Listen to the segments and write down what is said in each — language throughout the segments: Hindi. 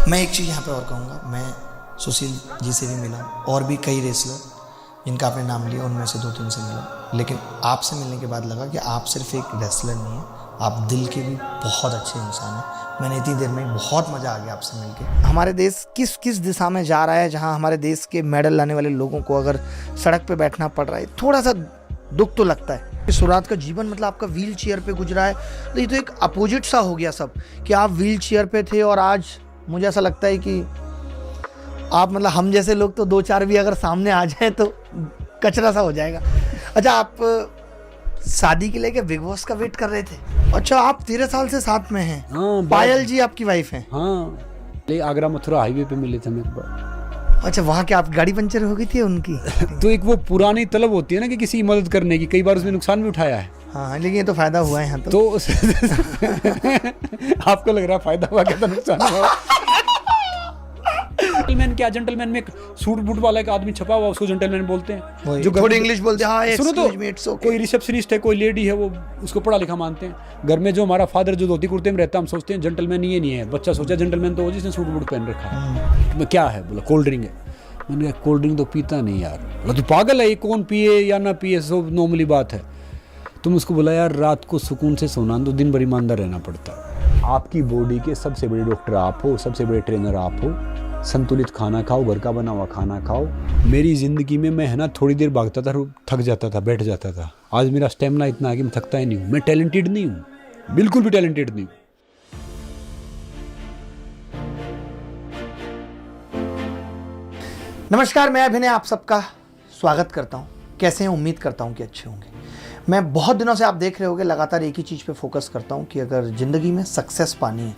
मैं एक चीज़ यहाँ पे और कहूँगा, मैं सुशील जी से भी मिला और भी कई रेसलर जिनका आपने नाम लिया उनमें से 2-3 से मिला, लेकिन आपसे मिलने के बाद लगा कि आप सिर्फ एक रेसलर नहीं हैं, आप दिल के भी बहुत अच्छे इंसान हैं। मैंने इतनी देर में बहुत मज़ा आ गया आपसे मिलके। हमारे देश किस किस दिशा में जा रहा है, जहाँ हमारे देश के मेडल लाने वाले लोगों को अगर सड़क पे बैठना पड़ रहा है, थोड़ा सा दुख तो लगता है। शुरुआत का जीवन मतलब आपका व्हील चेयर पे गुजरा है, तो ये तो एक अपोजिट सा हो गया सब कि आप व्हील चेयर पे थे और आज मुझे ऐसा लगता है कि आप मतलब हम जैसे लोग तो 2-4 भी अगर सामने आ जाए तो कचरा सा हो जाएगा। अच्छा, आप शादी के लिए क्या बिग बॉस का वेट कर रहे थे? अच्छा, आप 13 साल से साथ में हैं। हाँ, पायल जी आपकी वाइफ हैं? हाँ, आगरा मथुरा हाईवे पे मिले थे हम एक बार। अच्छा, वहाँ क्या आप गाड़ी पंचर हो गई थी उनकी? तो एक वो पुरानी तलब होती है ना कि किसी की मदद करने की, कई बार उसमें नुकसान भी उठाया है। हाँ, लेकिन ये तो फायदा हुआ है यहाँ तो आपको लग रहा है फायदा हुआ, क्या था नुकसान हुआ? जेंटलमैन क्या, जेंटलमैन में एक सूट बूट वाला एक आदमी छपा हुआ, उसको जेंटलमैन बोलते हैं। जो थोड़ी इंग्लिश बोलते हैं। हाँ, सुनो तो, okay. कोई रिसेप्शनिस्ट है, कोई लेडी है, वो उसको पढ़ा लिखा मानते हैं। घर में जो हमारा फादर जो धोती कुर्ते में रहता है, हम सोचते हैं जेंटलमैन ये नहीं है। बच्चा सोचा जेंटलमैन तो वो जिसने सूट बूट पहन रखा है। मैं क्या है, बोला कोल्ड ड्रिंक है। मैंने कहा कोल्ड ड्रिंक तो पीता नहीं यार। बोला तू पागल है, ये कौन पिए या ना पिए, सब नॉर्मली बात है। तुम उसको बोला यार रात को सुकून से सोना, तो दिन भर ईमानदार रहना पड़ता है। आपकी बॉडी के सबसे बड़े डॉक्टर आप हो, सबसे बड़े ट्रेनर आप हो। संतुलित खाना खाओ, घर का बना हुआ खाना खाओ। मेरी ज़िंदगी में मैं है ना थोड़ी देर भागता था, थक जाता था, बैठ जाता था। आज मेरा स्टेमिना इतना है कि मैं थकता ही नहीं हूँ। मैं टैलेंटेड नहीं हूँ, बिल्कुल भी टैलेंटेड नहीं हूँ। नमस्कार, मैं अभिनय आप सबका स्वागत करता हूँ। कैसे हैं? उम्मीद करता हूँ कि अच्छे होंगे। मैं बहुत दिनों से आप देख रहे होंगे लगातार एक ही चीज़ पे फोकस करता हूँ कि अगर ज़िंदगी में सक्सेस पानी है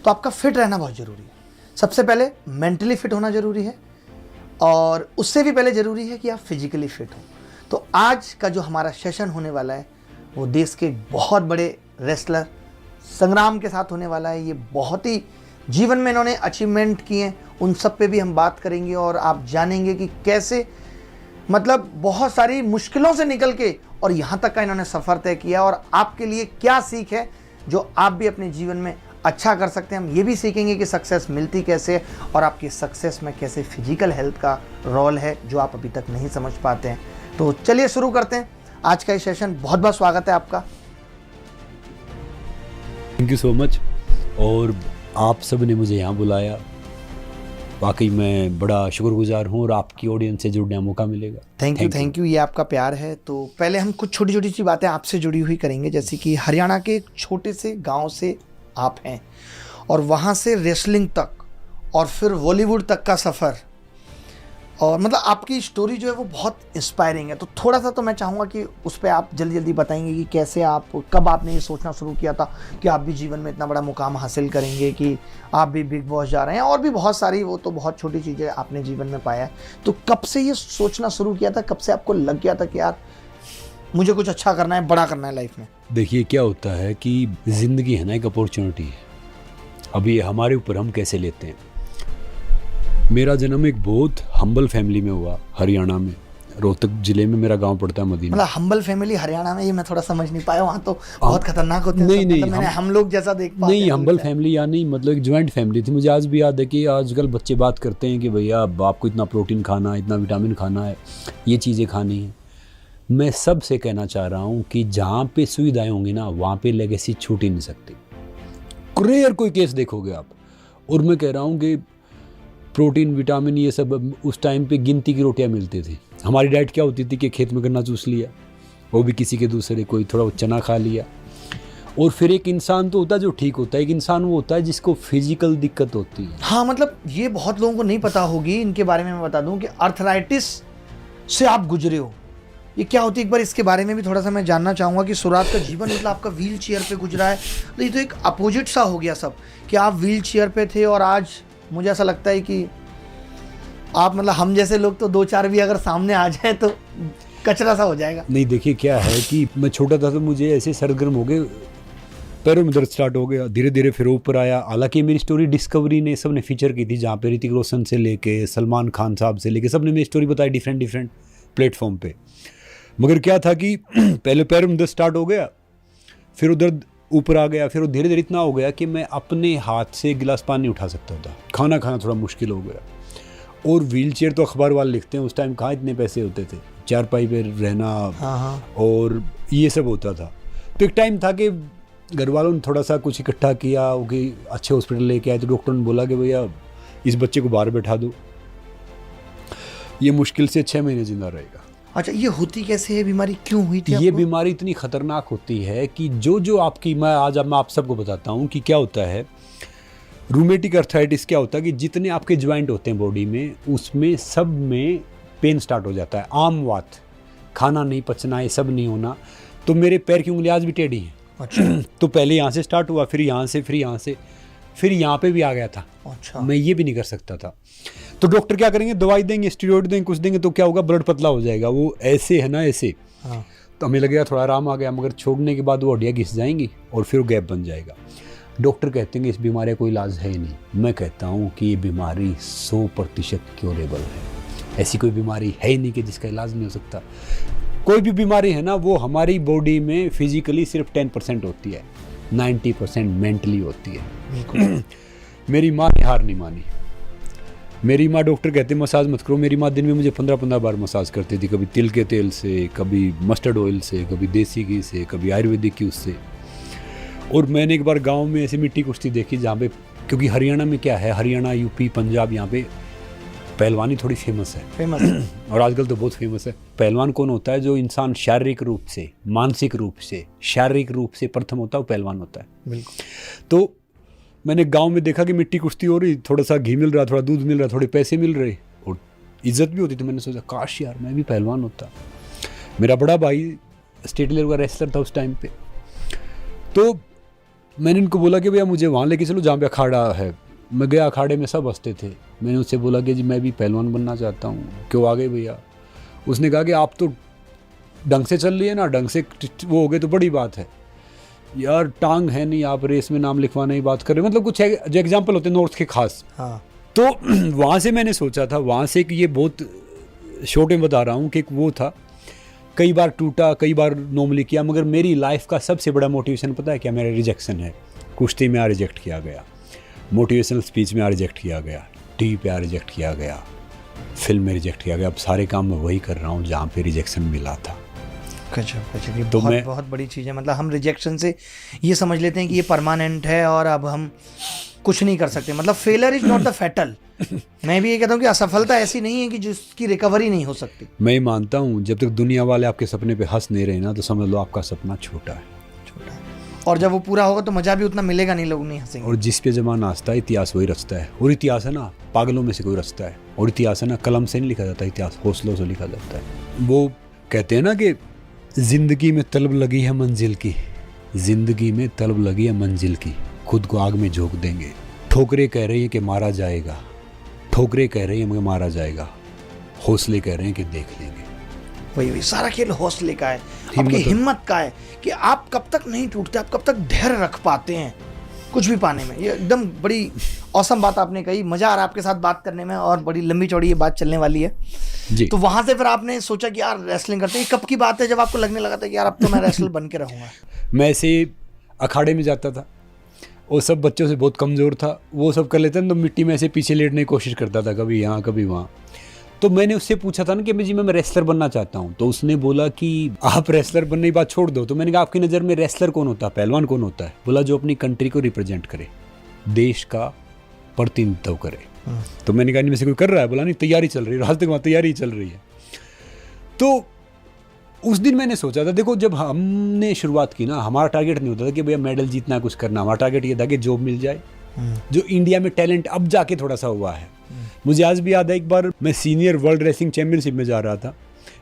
तो आपका फिट रहना बहुत ज़रूरी है। सबसे पहले मेंटली फिट होना ज़रूरी है और उससे भी पहले ज़रूरी है कि आप फिजिकली फिट हो। तो आज का जो हमारा सेशन होने वाला है वो देश के बहुत बड़े रेसलर संग्राम के साथ होने वाला है। ये बहुत ही जीवन में इन्होंने अचीवमेंट किए हैं, उन सब पे भी हम बात करेंगे और आप जानेंगे कि कैसे मतलब बहुत सारी मुश्किलों से निकल के और यहाँ तक का इन्होंने सफ़र तय किया और आपके लिए क्या सीख है जो आप भी अपने जीवन में अच्छा कर सकते हैं। हम ये भी सीखेंगे कि सक्सेस मिलती कैसे है और आपकी सक्सेस में कैसे फिजिकल हेल्थ का रोल है जो आप अभी तक नहीं समझ पाते हैं। तो चलिए शुरू करते हैं आज का ये सेशन। बहुत बहुत स्वागत है आपका। Thank you so much. और आप सब ने मुझे यहाँ बुलाया, वाकई मैं बड़ा शुक्रगुजार हूँ और आपकी ऑडियंस से जुड़ने का मौका मिलेगा। थैंक यू, ये आपका प्यार है। तो पहले हम कुछ छोटी छोटी सी बातें आपसे जुड़ी हुई करेंगे, जैसे कि हरियाणा के एक छोटे से गांव से आप हैं और वहाँ से रेसलिंग तक और फिर बॉलीवुड तक का सफ़र, और मतलब आपकी स्टोरी जो है वो बहुत इंस्पायरिंग है। तो थोड़ा सा तो मैं चाहूँगा कि उस पर आप जल्दी जल्दी बताएंगे कि कैसे आप, कब आपने ये सोचना शुरू किया था कि आप भी जीवन में इतना बड़ा मुकाम हासिल करेंगे, कि आप भी बिग बॉस जा रहे हैं और भी बहुत सारी, वो तो बहुत छोटी चीज़ें आपने जीवन में पाया है। तो कब से ये सोचना शुरू किया था, कब से आपको लग गया था कि यार मुझे कुछ अच्छा करना है, बड़ा करना है लाइफ में? देखिए क्या होता है कि ज़िंदगी है ना एक अपॉर्चुनिटी है, अभी हमारे ऊपर हम कैसे लेते हैं। मेरा जन्म एक बहुत हम्बल फैमिली में हुआ, हरियाणा में, रोहतक जिले में मेरा गांव पड़ता है मदीना। मतलब हम्बल फैमिली हरियाणा में, ये मैं थोड़ा समझ नहीं पाया। वहाँ तो बहुत खतरनाक होते हैं। नहीं, मतलब मैंने हम लोग जैसा देख पाते नहीं, हम्बल फैमिली या नहीं, मतलब एक ज्वाइंट फैमिली थी। मुझे आज भी याद है कि आजकल बच्चे बात करते हैं कि भैया आपको इतना प्रोटीन खाना है, इतना विटामिन खाना है, ये चीज़ें खानी है। मैं सबसे कहना चाह रहा हूँ कि जहाँ पे सुविधाएं होंगी ना, वहाँ पे लेगेसी छूट ही नहीं सकती। रेयर कोई केस देखोगे आप। और मैं कह रहा हूँ कि प्रोटीन विटामिन ये सब उस टाइम पे गिनती की रोटियां मिलती थी। हमारी डाइट क्या होती थी कि खेत में गन्ना चूस लिया, वो भी किसी के दूसरे, कोई थोड़ा चना खा लिया। और फिर एक इंसान तो होता है जो ठीक होता है, एक इंसान वो होता है जिसको फिजिकल दिक्कत होती है। हाँ, मतलब ये बहुत लोगों को नहीं पता होगी, इनके बारे में मैं बता दूं कि अर्थराइटिस से आप गुजरे हो। ये क्या होती है, एक बार इसके बारे में भी थोड़ा सा मैं जानना चाहूँगा कि शुरुआत का जीवन मतलब आपका व्हील चेयर पे गुजरा है, तो ये तो एक अपोजिट सा हो गया सब कि आप व्हील चेयर पे थे और आज मुझे ऐसा लगता है कि आप मतलब हम जैसे लोग तो 2-4 भी अगर सामने आ जाए तो कचरा सा हो जाएगा। नहीं, देखिए क्या है कि मैं छोटा था तो मुझे ऐसे सरगर्म हो गए, पैरों में दर्द स्टार्ट हो गया, धीरे धीरे फिर ऊपर आया। हालांकि मेरी स्टोरी डिस्कवरी ने सब ने फीचर की थी, जहाँ पे ऋतिक रोशन से लेके सलमान खान साहब से लेके सब ने मेरी स्टोरी बताई डिफरेंट प्लेटफॉर्म पे। मगर क्या था कि पहले पैरों में दर्द स्टार्ट हो गया, फिर उधर ऊपर आ गया। फिर वो धीरे धीरे इतना हो गया कि मैं अपने हाथ से गिलास पानी उठा सकता था, खाना खाना थोड़ा मुश्किल हो गया। और व्हील चेयर तो अखबार वाले लिखते हैं, उस टाइम कहाँ इतने पैसे होते थे, चारपाई पे रहना। हाँ। और ये सब होता था। तो एक टाइम था कि घर वालों ने थोड़ा सा कुछ इकट्ठा किया कि अच्छे हॉस्पिटल लेके आए। तो डॉक्टर ने बोला कि भैया इस बच्चे को बाहर बैठा दो, ये मुश्किल से 6 महीने जिंदा रहेगा। अच्छा, ये होती कैसे है बीमारी, क्यों हुई थी ये आपको? बीमारी इतनी खतरनाक होती है कि जो आपकी, मैं आप सबको बताता हूँ कि क्या होता है। रूमेटिक अर्थराइटिस क्या होता है कि जितने आपके ज्वाइंट होते हैं बॉडी में, उसमें सब में पेन स्टार्ट हो जाता है। आम बात, खाना नहीं पचना, ये सब नहीं होना। तो मेरे पैर की उंगली आज भी टेढ़ी हैं। अच्छा। तो पहले यहाँ से स्टार्ट हुआ, फिर यहाँ से, फिर यहाँ से, फिर यहाँ पे भी आ गया था। अच्छा। मैं ये भी नहीं कर सकता था। तो डॉक्टर क्या करेंगे, दवाई देंगे, स्टीरॉइड देंगे, कुछ देंगे, तो क्या होगा, ब्लड पतला हो जाएगा। वो ऐसे है ना, ऐसे। हाँ। तो हमें लगेगा थोड़ा आराम आ गया, मगर छोड़ने के बाद वो हड्डियाँ घिस जाएंगी और फिर वो गैप बन जाएगा। डॉक्टर कहते हैं कि इस बीमारी का कोई इलाज है ही नहीं। मैं कहता हूँ कि ये बीमारी 100% क्योरेबल है। ऐसी कोई बीमारी है ही नहीं कि जिसका इलाज नहीं हो सकता। कोई भी बीमारी है ना, वो हमारी बॉडी में फिजिकली सिर्फ 10% होती है, 90% मेंटली होती है। मेरी माँ ने हार नहीं मानी। मेरी माँ, डॉक्टर कहते मसाज मत करो, मेरी माँ दिन में मुझे 15-15 बार मसाज करती थी। कभी तिल के तेल से, कभी मस्टर्ड ऑयल से, कभी देसी घी से, कभी आयुर्वेदिक की उससे। और मैंने एक बार गांव में ऐसी मिट्टी कुश्ती देखी जहाँ पे, क्योंकि हरियाणा में क्या है, हरियाणा, यूपी, पंजाब, यहाँ पे पहलवानी थोड़ी फेमस है। और आजकल तो बहुत फेमस है। पहलवान कौन होता है? जो इंसान शारीरिक रूप से, मानसिक रूप से, शारीरिक रूप से प्रथम होता है, वो पहलवान होता है। बिल्कुल। तो मैंने गांव में देखा कि मिट्टी कुश्ती हो रही, थोड़ा सा घी मिल रहा, थोड़ा दूध मिल रहा, थोड़े पैसे मिल रहे और इज्जत भी होती। तो मैंने सोचा काश यार मैं भी पहलवान होता। मेरा बड़ा भाई स्टेट लेवल का रेसलर था उस टाइम पे। तो मैंने उनको बोला कि भैया मुझे वहाँ लेके चलो जहाँ पे अखाड़ा है। मैं गया, अखाड़े में सब हंसते थे। मैंने उससे बोला कि जी मैं भी पहलवान बनना चाहता हूँ। क्यों आ गए भैया? उसने कहा कि आप तो ढंग से चल रही है ना, ढंग से वो हो गए तो बड़ी बात है यार, टांग है नहीं, आप रेस में नाम लिखवाने की बात कर रहे हो। मतलब कुछ जो एग्जाम्पल होते हैं नॉर्थ के खास। हाँ। तो वहाँ से मैंने सोचा था, वहाँ से कि ये बहुत शॉर्ट में बता रहा हूँ कि वो था, कई बार टूटा, कई बार नॉर्मली किया, मगर मेरी लाइफ का सबसे बड़ा मोटिवेशन पता है क्या? मेरा रिजेक्शन है। कुश्ती में रिजेक्ट किया गया, मोटिवेशनल स्पीच में रिजेक्ट किया गया, टीवी पे रिजेक्ट किया गया, फिल्म में रिजेक्ट किया गया। अब सारे काम मैं वही कर रहा हूँ जहाँ पे रिजेक्शन मिला था। गजब। ये बहुत बड़ी चीज़ है। मतलब हम रिजेक्शन से ये समझ लेते हैं कि ये परमानेंट है और अब हम कुछ नहीं कर सकते। मतलब failure is not the fatal. मैं भी ये कहता हूँ कि असफलता ऐसी नहीं है कि जिसकी रिकवरी नहीं हो सकती। मैं मानता हूँ जब तक दुनिया वाले आपके सपने पे हंस नहीं रहे ना, तो समझ लो आपका सपना छोटा है। और जब वो पूरा होगा तो मजा भी उतना मिलेगा नहीं, लोग नहीं हंसेंगे। और जिस पे जमाना हंसता है, इतिहास वही रचता है। और इतिहास है ना, पागलों में से कोई रचता है। और इतिहास है ना, कलम से नहीं लिखा जाता, इतिहास हौसलों से लिखा जाता है। वो कहते हैं ना कि जिंदगी में तलब लगी है मंजिल की, जिंदगी में तलब लगी है मंजिल की, खुद को आग में झोंक देंगे। ठोकरे कह रही है कि मारा जाएगा, ठोकरे कह रही है मगर मारा जाएगा, हौसले कह रहे हैं कि देख लेंगे। वही सारा खेल हौसले का है, आपकी हिम्मत का है कि आप कब तक नहीं टूटते, आप कब तक धैर्य रख पाते हैं कुछ भी पाने में। ये एकदम बड़ी औसम बात आपने कही। मजा आ रहा है आपके साथ बात करने में और बड़ी लंबी चौड़ी ये बात चलने वाली है जी। तो वहां से फिर आपने सोचा कि यार रेसलिंग करते हैं। कब की बात है जब आपको लगने लगा था कि यार अब तो मैं रेसलर बन के रहूंगा? मैं ऐसे अखाड़े में जाता था और सब बच्चों से बहुत कमज़ोर था, वो सब कर लेते थे, तो मिट्टी में ऐसे पीछे लेटने की कोशिश करता था, कभी यहाँ कभी वहाँ। तो मैंने उससे पूछा था ना कि जी मैं रेसलर बनना चाहता हूँ। तो उसने बोला कि आप रेसलर बनने की बात छोड़ दो। तो मैंने कहा आपकी नज़र में रेसलर कौन होता है, पहलवान कौन होता है? बोला जो अपनी कंट्री को रिप्रेजेंट करे, देश का प्रतिनिधित्व करे। तो मैंने कहा इनमें से कोई कर रहा है? बोला नहीं, तैयारी चल रही है, रात तक वहाँ तैयारी चल रही है। तो उस दिन मैंने सोचा था, देखो जब हमने शुरुआत की ना, हमारा टारगेट नहीं होता था कि भैया मेडल जीतना है, कुछ करना। हमारा टारगेट ये था कि जॉब मिल जाए। जो इंडिया में टैलेंट अब जाके थोड़ा सा हुआ है। मुझे आज भी याद है, एक बार मैं सीनियर वर्ल्ड रेसलिंग चैंपियनशिप में जा रहा था,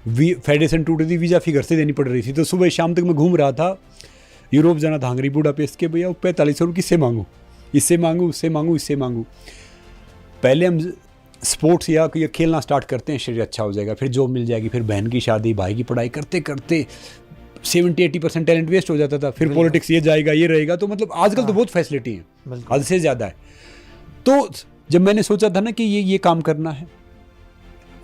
फेडरेशन टूटी थी, वीजा फी घर से देनी पड़ रही थी। तो सुबह शाम तक मैं घूम रहा था, यूरोप जाना था, हंगरी बुडापेस्ट के। भैया 4500 रुपये किससे मांगूँ, इससे मांगूँ, उससे मांगूँ, इससे मांगूँ। पहले हम स्पोर्ट्स या खेलना स्टार्ट करते हैं, शरीर अच्छा हो जाएगा, फिर जॉब मिल जाएगी, फिर बहन की शादी, भाई की पढ़ाई, करते करते 70-80% टैलेंट वेस्ट हो जाता था। फिर पॉलिटिक्स, ये जाएगा, ये रहेगा। तो मतलब आजकल तो बहुत फैसिलिटी है, हद से ज़्यादा है। तो जब मैंने सोचा था ना कि ये काम करना है,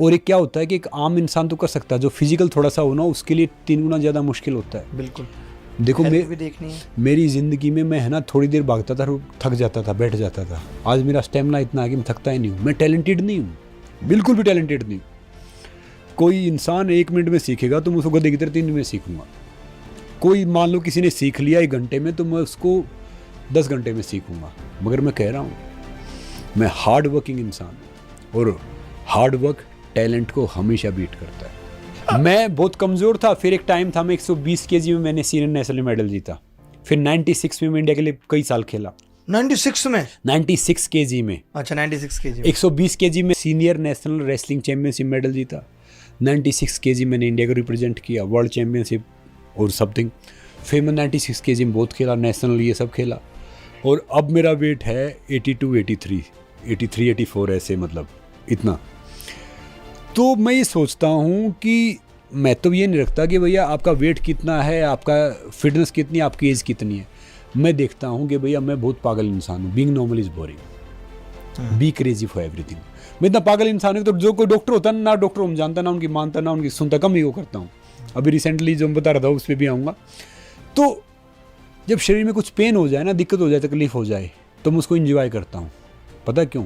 और एक क्या होता है कि एक आम इंसान तो कर सकता है, जो फिजिकल थोड़ा सा हो ना, उसके लिए 3 गुना ज़्यादा मुश्किल होता है। बिल्कुल। देखो हेल्थ भी देखनी है। मेरी ज़िंदगी में मैं है ना थोड़ी देर भागता था, थक जाता था, बैठ जाता था। आज मेरा स्टेमिना इतना है कि मैं थकता ही नहीं हूँ। मैं टैलेंटेड नहीं हूँ, बिल्कुल भी टैलेंटेड नहीं। कोई इंसान 1 मिनट में सीखेगा तो मैं उसको गधे की तरह 3 मिनट में सीखूंगा। कोई मान लो किसी ने सीख लिया 1 घंटे में तो मैं उसको 10 घंटे में सीखूंगा। मगर मैं कह रहा हूँ मैं हार्ड वर्किंग इंसान, और हार्ड वर्क टैलेंट को हमेशा बीट करता है। मैं बहुत कमज़ोर था, फिर एक टाइम था मैं 120 केजी में मैंने सीनियर नेशनल मेडल जीता। फिर 96 में मैं इंडिया के लिए कई साल खेला। 96 में? 96 केजी में। अच्छा, 96 केजी। 120 केजी में senior national wrestling championship medal जीता। 96 केजी मैंने इंडिया को रिप्रेजेंट किया, वर्ल्ड चैंपियनशिप और समथिंग। फिर मैं 96 केजी में बहुत खेला, नेशनल ये सब खेला। और अब मेरा वेट है 82, 83, 84 ऐसे, मतलब इतना। तो मैं ये सोचता हूँ कि मैं तो ये नहीं रखता कि भैया आपका वेट कितना है, आपका फिटनेस कितनी है, आपकी एज कितनी है। मैं देखता हूँ कि भैया मैं बहुत पागल इंसान हूँ। Being normal is boring, be crazy for everything. मैं इतना पागल इंसान हूँ तो जो कोई डॉक्टर होता है ना, डॉक्टर हम जानता ना उनकी मानता ना उनकी सुनता, कम ही वो करता हूँ। अभी रिसेंटली जो मैं बता रहा था उस पर भी आऊँगा। तो जब शरीर में कुछ पेन हो जाए ना, दिक्कत हो जाए, तकलीफ हो जाए, तो मैं उसको इंजॉय करता हूँ। पता क्यों?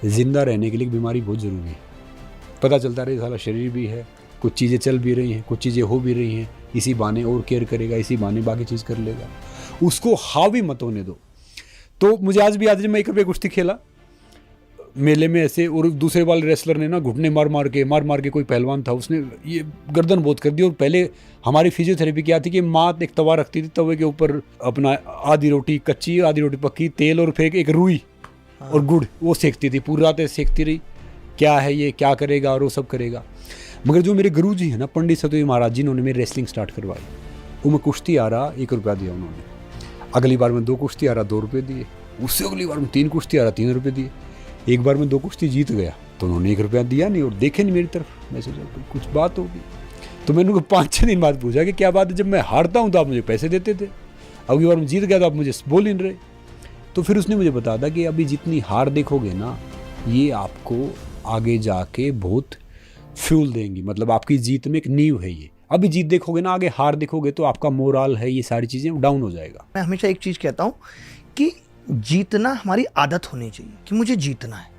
जिंदा रहने के लिए बीमारी बहुत ज़रूरी है। पता चलता रहे सारा शरीर भी है, कुछ चीज़ें चल भी रही हैं, कुछ चीज़ें हो भी रही हैं, इसी बहाने और केयर करेगा, इसी बहाने बाकी चीज़ कर लेगा। उसको हावी मत होने दो। तो मुझे आज भी याद है जब मैं 1 रुपये कुश्ती खेला मेले में ऐसे, और दूसरे वाले रेसलर ने ना घुटने मार मार के, कोई पहलवान था उसने ये गर्दन बहुत कर दी। और पहले हमारी फिजियोथेरेपी क्या थी कि माँ एक तवा रखती थी, तवे के ऊपर अपना आधी रोटी कच्ची, आधी रोटी पक्की, तेल और फिर एक रुई और गुड़, वो सेकती थी, पूरी रात सेकती रही। क्या है ये, क्या करेगा, और वो सब करेगा। मगर जो मेरे गुरु जी हैं ना, पंडित सतोई महाराज जी, उन्होंने मेरी रेसलिंग स्टार्ट करवाई। वो मैं कुश्ती आ रहा 1 रुपया दिया उन्होंने, अगली बार में 2 कुश्ती आ रहा 2 रुपये दिए, उससे अगली बार में 3 कुश्ती आ रहा 3 रुपये दिए। एक बार में 2 कुश्ती जीत गया तो उन्होंने 1 रुपया दिया नहीं, और देखे नहीं मेरी तरफ। मैं सोचा कुछ बात होगी। तो मैंने उनको 5-6 दिन बाद पूछा कि क्या बात है, जब मैं हारता हूँ तो आप मुझे पैसे देते थे, अगली बार में जीत गया तो आप मुझे बोल नहीं रहे। तो फिर उसने मुझे बता दिया कि अभी जितनी हार देखोगे ना, ये आपको आगे जाके बहुत फ्यूल देंगी, मतलब आपकी जीत में एक नींव है ये। अभी जीत देखोगे ना, आगे हार देखोगे तो आपका मोरल है, ये सारी चीज़ें डाउन हो जाएगा। मैं हमेशा एक चीज़ कहता हूँ कि जीतना हमारी आदत होनी चाहिए, कि मुझे जीतना है,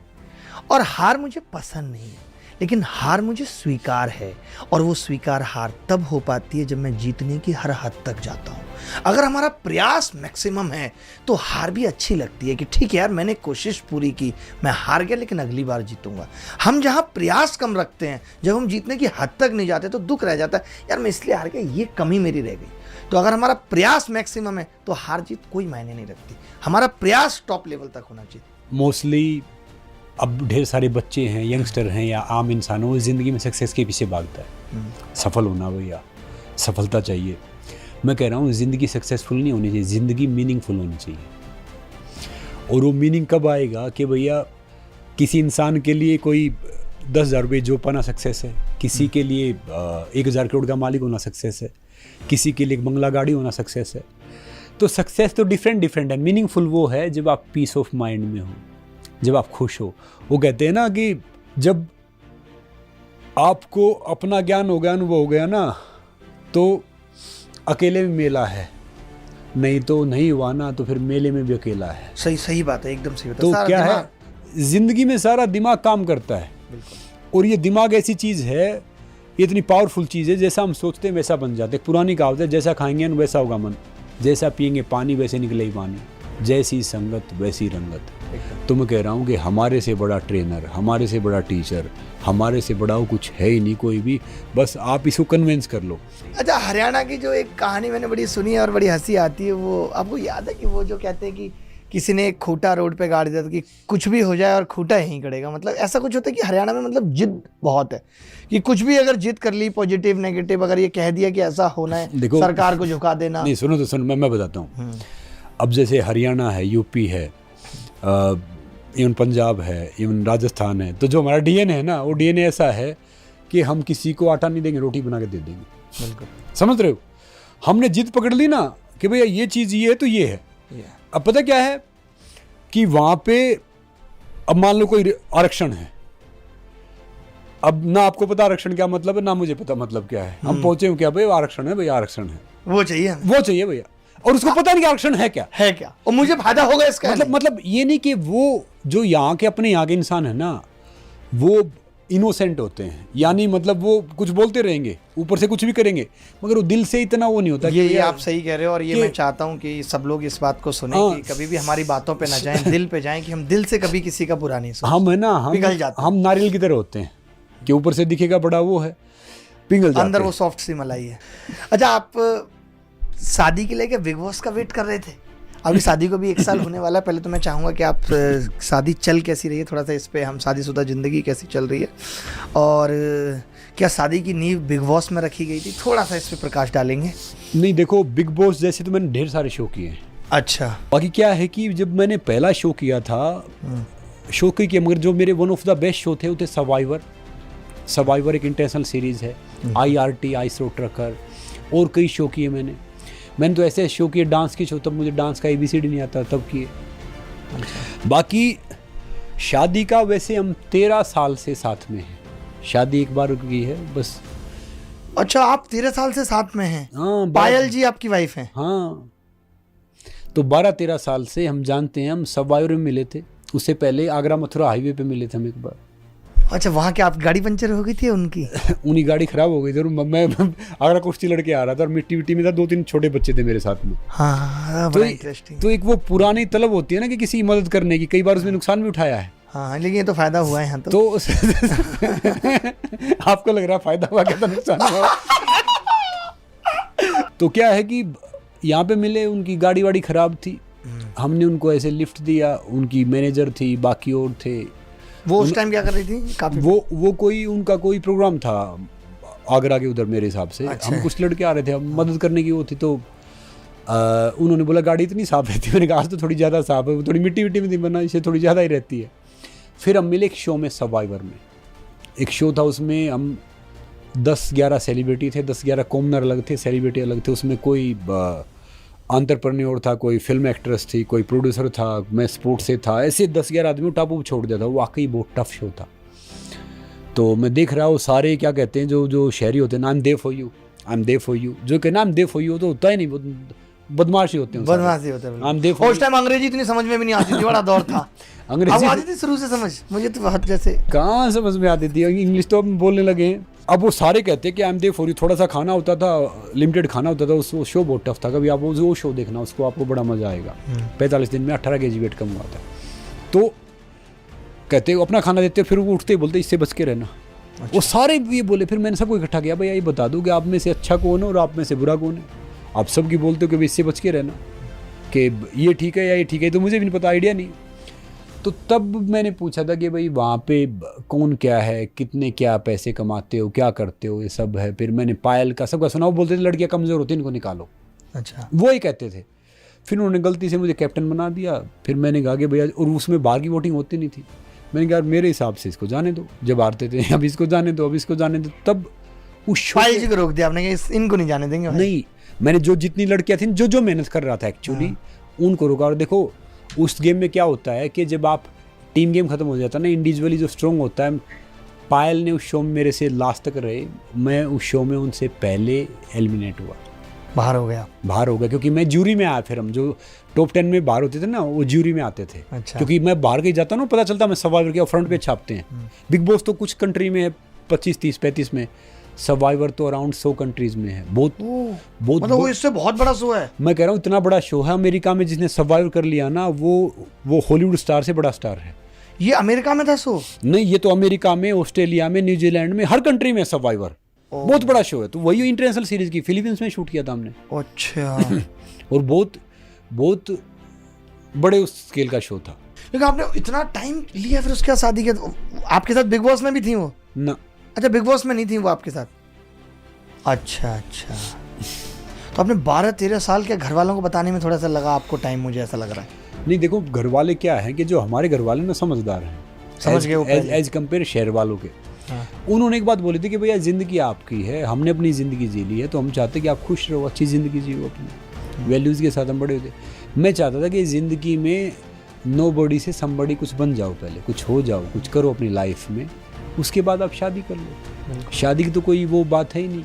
और हार मुझे पसंद नहीं है, लेकिन हार मुझे स्वीकार है। और वो स्वीकार हार तब हो पाती है जब मैं जीतने की हर हद तक जाता हूँ। अगर हमारा प्रयास मैक्सिमम है तो हार भी अच्छी लगती है कि ठीक है यार, मैंने कोशिश पूरी की, मैं हार गया लेकिन अगली बार जीतूंगा। हम जहाँ प्रयास कम रखते हैं, जब हम जीतने की हद तक नहीं जाते तो दुख रह जाता है, यार मैं इसलिए हार गया, ये कमी मेरी रह गई। तो अगर हमारा प्रयास मैक्सिमम है तो हार जीत कोई मायने नहीं रखती, हमारा प्रयास टॉप लेवल तक होना चाहिए। मोस्टली अब ढेर सारे बच्चे हैं, यंगस्टर हैं या आम इंसान, वो ज़िंदगी में सक्सेस के पीछे भागता है। सफल होना भैया, सफलता चाहिए। मैं कह रहा हूँ ज़िंदगी सक्सेसफुल नहीं होनी चाहिए, ज़िंदगी मीनिंगफुल होनी चाहिए। और वो मीनिंग कब आएगा कि भैया किसी इंसान के लिए कोई 10,000 रुपये जो पाना सक्सेस है, किसी के लिए 1,000 करोड़ का मालिक होना सक्सेस है, किसी के लिए एक बंगला गाड़ी होना सक्सेस है। तो सक्सेस तो डिफरेंट है। मीनिंगफुल वो है जब आप पीस ऑफ माइंड में हो, जब आप खुश हो। वो कहते हैं ना कि जब आपको अपना ज्ञान हो गया, अनुभव हो गया ना, तो अकेले में मेला है, नहीं तो नहीं हुआ ना तो फिर मेले में भी अकेला है। सही बात है, एकदम सही बात है। तो क्या है, जिंदगी में सारा दिमाग काम करता है। और ये दिमाग ऐसी चीज़ है, ये इतनी पावरफुल चीज़ है, जैसा हम सोचते हैं वैसा बन जाते हैं। पुरानी कहावत है, जैसा खाएंगे वैसा होगा मन, जैसा पिएंगे पानी वैसे निकले ही पानी, जैसी संगत वैसी रंगत। तो मैं कह रहा हूँ कि हमारे से बड़ा ट्रेनर, हमारे से बड़ा टीचर, हमारे से बड़ा कुछ है ही नहीं कोई भी, बस आप इसको कन्विंस कर लो। अच्छा, हरियाणा की जो एक कहानी मैंने बड़ी सुनी है और बड़ी हंसी आती है, वो आपको याद है कि वो जो कहते हैं कि किसी ने एक खूंटा रोड पे गाड़ दिया था कि कुछ भी हो जाए और खूंटा यहीं गड़ेगा। मतलब ऐसा कुछ होता है कि हरियाणा में मतलब जिद बहुत है कि कुछ भी अगर जिद कर ली, पॉजिटिव नेगेटिव, अगर ये कह दिया कि ऐसा होना है, देखो सरकार को झुका देना। नहीं, सुनो तो सुनो, मैं बताता हूँ। अब जैसे हरियाणा है, यूपी है, इवन पंजाब है, इवन राजस्थान है, तो जो हमारा डीएनए है ना, वो डीएनए ऐसा है कि हम किसी को आटा नहीं देंगे, रोटी बना के दे देंगे। बिल्कुल, समझ रहे हो? हमने जिद पकड़ ली ना कि भैया ये चीज़ ये है तो ये है। अब पता क्या है कि वहाँ पे अब मान लो कोई आरक्षण है, अब ना आपको पता आरक्षण क्या मतलब है, ना मुझे पता मतलब क्या है। हम पहुंचे हो क्या भाई, आरक्षण है भैया, आरक्षण है, वो चाहिए हमें। वो चाहिए भैया, और उसको पता नहीं कि आरक्षण है क्या, और मुझे फायदा होगा इसका। मतलब ये नहीं कि वो जो यहाँ के अपने यहाँ के इंसान है ना, वो इनोसेंट होते हैं, यानी मतलब वो कुछ बोलते रहेंगे, ऊपर से कुछ भी करेंगे, मगर वो दिल से इतना वो नहीं होता। ये आप सही कह रहे हो, और ये मैं चाहता हूँ कि सब लोग इस बात को सुने कि कभी भी हमारी बातों पे ना जाएं, दिल पे जाएं, कि हम दिल से कभी किसी का बुरा नहीं सोचते। हम है ना, हम नारियल की तरह होते हैं कि ऊपर से दिखेगा बड़ा वो है, पिघल जाते हैं, अंदर वो सॉफ्ट सी मलाई है। अच्छा, आप शादी के लिए बिग बॉस का वेट कर रहे थे? अभी शादी को भी 1 साल होने वाला है। पहले तो मैं चाहूँगा कि आप शादी चल कैसी रही है, थोड़ा सा इस पे, हम शादीशुदा ज़िंदगी कैसी चल रही है, और क्या शादी की नींव बिग बॉस में रखी गई थी, थोड़ा सा इस पे प्रकाश डालेंगे? नहीं देखो, बिग बॉस जैसे तो मैंने ढेर सारे शो किए हैं। अच्छा। बाकी क्या है कि जब मैंने पहला शो किया था, शो किया, मगर जो मेरे one of the best show थे वो थे सर्वाइवर एक इंटरनेशनल सीरीज़ है, IRT आइस रो ट्रकर, और कई शो किए मैंने तो ऐसे शो किए, डांस की शो, तब मुझे डांस का ABCD नहीं आता, तब किए। बाकी शादी का वैसे हम 13 साल से साथ में हैं, शादी एक बार की है बस। अच्छा, आप 13 साल से साथ में हैं? हाँ, पायल जी आपकी वाइफ हैं? हाँ, तो 12-13 साल से हम जानते हैं। हम सर्वाइवर में मिले थे, उससे पहले आगरा मथुरा हाईवे पे मिले थे हम एक बार। अच्छा, वहाँ क्या आप गाड़ी पंचर हो गई थी उनकी? उनकी गाड़ी खराब हो गई थी, और मैं आगरा कुश्ती लड़के आ रहा था, और मिट्टी में था, 2-3 छोटे बच्चे थे मेरे साथ में। हाँ, बड़ा इंटरेस्टिंग। तो एक वो पुरानी तलब होती है ना कि किसी की मदद करने की, कई बार उसमें नुकसान भी उठाया है। हाँ, लेकिन ये तो फायदा हुआ है यहाँ तो आपको लग रहा है फायदा हुआ, क्या था नुकसान हुआ? तो क्या है कि यहाँ पे मिले, उनकी गाड़ी वाड़ी खराब थी, हमने उनको ऐसे लिफ्ट दिया, उनकी मैनेजर थी, बाकी और थे। वो उस टाइम क्या कर रही थी? काफी वो कोई उनका कोई प्रोग्राम था आगरा के उधर मेरे हिसाब से। अच्छा। हम कुछ लड़के आ रहे थे, हम मदद करने की वो थी, तो उन्होंने बोला गाड़ी इतनी साफ रहती है, मैंने कहा आज तो थोड़ी ज़्यादा साफ है, वो थोड़ी मिट्टी में नहीं बना, इसे थोड़ी ज़्यादा ही रहती है। फिर हम मिले एक शो में, सर्वाइवर में एक शो था, उसमें हम 10-11 सेलिब्रिटी थे, 10-11 कॉमनर अलग थे, सेलिब्रिटी अलग थे। उसमें कोई एंटरप्रेन्योर था, कोई फिल्म एक्ट्रेस थी, कोई प्रोड्यूसर था, मैं स्पोर्ट्स से था, ऐसे 10-11 आदमी टापू छोड़ दिया था। वो वाकई बहुत टफ शो था। तो मैं देख रहा हूँ सारे क्या कहते हैं, जो शहरी होते हैं ना, I am there for you, I am there for you, जो कहना I am there for you तो होता ही नहीं, बदमाशी होते हैं, बदमाशी होते हैं। I am there for. उस टाइम अंग्रेजी इतनी समझ में भी नहीं आती थी, बड़ा दौर था। अंग्रेजी आती थी शुरू से समझ, मुझे तो बहुत जैसे कहाँ समझ में आती थी, इंग्लिश तो हम बोलने लगे हैं। अब वो सारे कहते हैं कि I am there for you. थोड़ा सा खाना होता था, लिमिटेड खाना होता था, वो शो बहुत टफ था। कभी आप वो शो देखना, उसको आपको बड़ा मजा आएगा। 45 दिन में 18 kg वेट कम हुआ था। तो कहते अपना खाना देते, फिर वो उठते ही बोलते इससे बच के रहना। अच्छा। वो सारे ये बोले, फिर मैंने सबको इकट्ठा किया, भैया ये बता दो कि आप में से अच्छा कौन है और आप में से बुरा कौन है। आप सबकी बोलते हो कि इससे बच के रहना, कि ये ठीक है या ये ठीक है, तो मुझे भी नहीं पता, आइडिया नहीं। तो तब मैंने पूछा था कि भाई वहाँ पे कौन क्या है, कितने क्या पैसे कमाते हो, क्या करते हो, ये सब है। फिर मैंने पायल का सबका सुना, वो बोलते थे लड़कियाँ कमज़ोर होती हैं, इनको निकालो। अच्छा, वो ही कहते थे। फिर उन्होंने गलती से मुझे कैप्टन बना दिया। फिर मैंने कहा कि भैया, और उसमें बाहर की वोटिंग होती नहीं थी। मैंने कहा मेरे हिसाब से इसको जाने दो, जब हारते थे अब इसको जाने दो, अब इसको जाने दो। तब उस पायल जी को रोक दिया आपने कि इनको नहीं जाने देंगे? नहीं, मैंने जो जितनी लड़कियाँ थी, जो मेहनत कर रहा था एक्चुअली, उनको रोका। और देखो उस गेम में क्या होता है कि जब आप टीम गेम खत्म हो जाता है ना, इंडिविजुअली जो स्ट्रॉन्ग होता है। पायल ने उस शो में मेरे से लास्ट तक रहे, मैं उस शो में उनसे पहले एलिमिनेट हुआ, बाहर हो गया, क्योंकि मैं ज्यूरी में आया। फिर हम जो टॉप 10 में बाहर होते थे ना, वो ज्यूरी में आते थे। अच्छा। क्योंकि मैं बाहर कहीं जाता हूँ ना, पता चलता मैं सर्वाइवर के फ्रंट पे छापते हैं। बिग बॉस तो कुछ कंट्री में है, 25, 30, 35 में। सर्वाइवर तो अराउंड 100 कंट्रीज में है। बहुत मतलब वो इससे बहुत बड़ा शो है। मैं कह रहा हूँ इतना बड़ा शो है। अमेरिका में जिसने सर्वाइवर कर लिया ना, वो हॉलीवुड स्टार से बड़ा स्टार है। ये अमेरिका में था शो? नहीं, ये तो अमेरिका में, ऑस्ट्रेलिया में, न्यूजीलैंड में, हर कंट्री में सर्वाइवर बहुत बड़ा शो है। तो वही इंटरनेशनल सीरीज की फिलीपींस में शूट किया था हमने। अच्छा। और बहुत बड़े उस स्केल का शो था। लेकिन आपने इतना टाइम लिया, फिर उसके बाद शादी के आपके साथ बिग बॉस में भी थी वो ना? अच्छा, बिग बॉस में नहीं थी वो आपके साथ? अच्छा। तो आपने 12-13 साल के घर वालों को बताने में थोड़ा सा लगा आपको टाइम, मुझे ऐसा लग रहा है। नहीं देखो, घर वाले क्या है कि जो हमारे घर वाले ना समझदार हैं, समझ गए एज कंपेयर शहर वालों के। हाँ। उन्होंने एक बात बोली थी कि भैया ज़िंदगी आपकी है, हमने अपनी ज़िंदगी जी ली है, तो हम चाहते कि आप खुश रहो, अच्छी ज़िंदगी जियो, अपनी वैल्यूज़ के साथ हम बड़े होते। मैं चाहता था कि ज़िंदगी में नोबडी से समबडी कुछ बन जाओ, पहले कुछ हो जाओ, कुछ करो अपनी लाइफ में, उसके बाद आप शादी कर लो। शादी की तो कोई वो बात है ही नहीं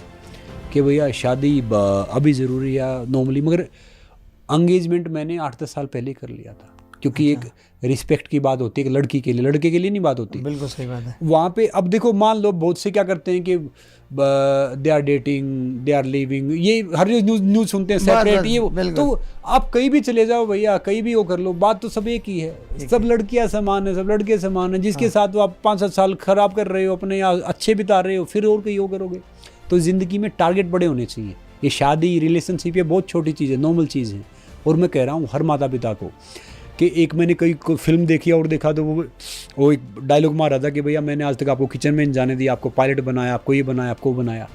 कि भैया शादी अभी ज़रूरी है नॉर्मली, मगर एंगेजमेंट मैंने 8-10 साल पहले कर लिया था, क्योंकि एक रिस्पेक्ट की बात होती है, एक लड़की के लिए, लड़के के लिए नहीं बात होती। बिल्कुल सही बात है। वहाँ पे अब देखो, मान लो बहुत से क्या करते हैं कि they are dating, they are living, ये हर न्यूज़ सुनते हैं सेपरेट, ये तो आप कहीं भी चले जाओ भैया, कहीं भी वो कर लो, बात तो सब एक ही है। सब लड़कियाँ समान है, सब लड़के समान है। जिसके साथ वो आप 5-7 साल खराब कर रहे हो अपने, या अच्छे बिता रहे हो, फिर और कहीं वो करोगे। तो ज़िंदगी में टारगेट बड़े होने चाहिए। ये शादी, रिलेशनशिप, ये बहुत छोटी चीज़ है, नॉर्मल चीज़ है। और मैं कह रहा हूँ हर माता पिता को कि एक मैंने कई फिल्म देखी और देखा तो वो एक डायलॉग मारा था कि भैया मैंने आज तक आपको किचन में नहीं जाने दिया, आपको पायलट बनाया, आपको ये बनाया, आपको वो बनाया।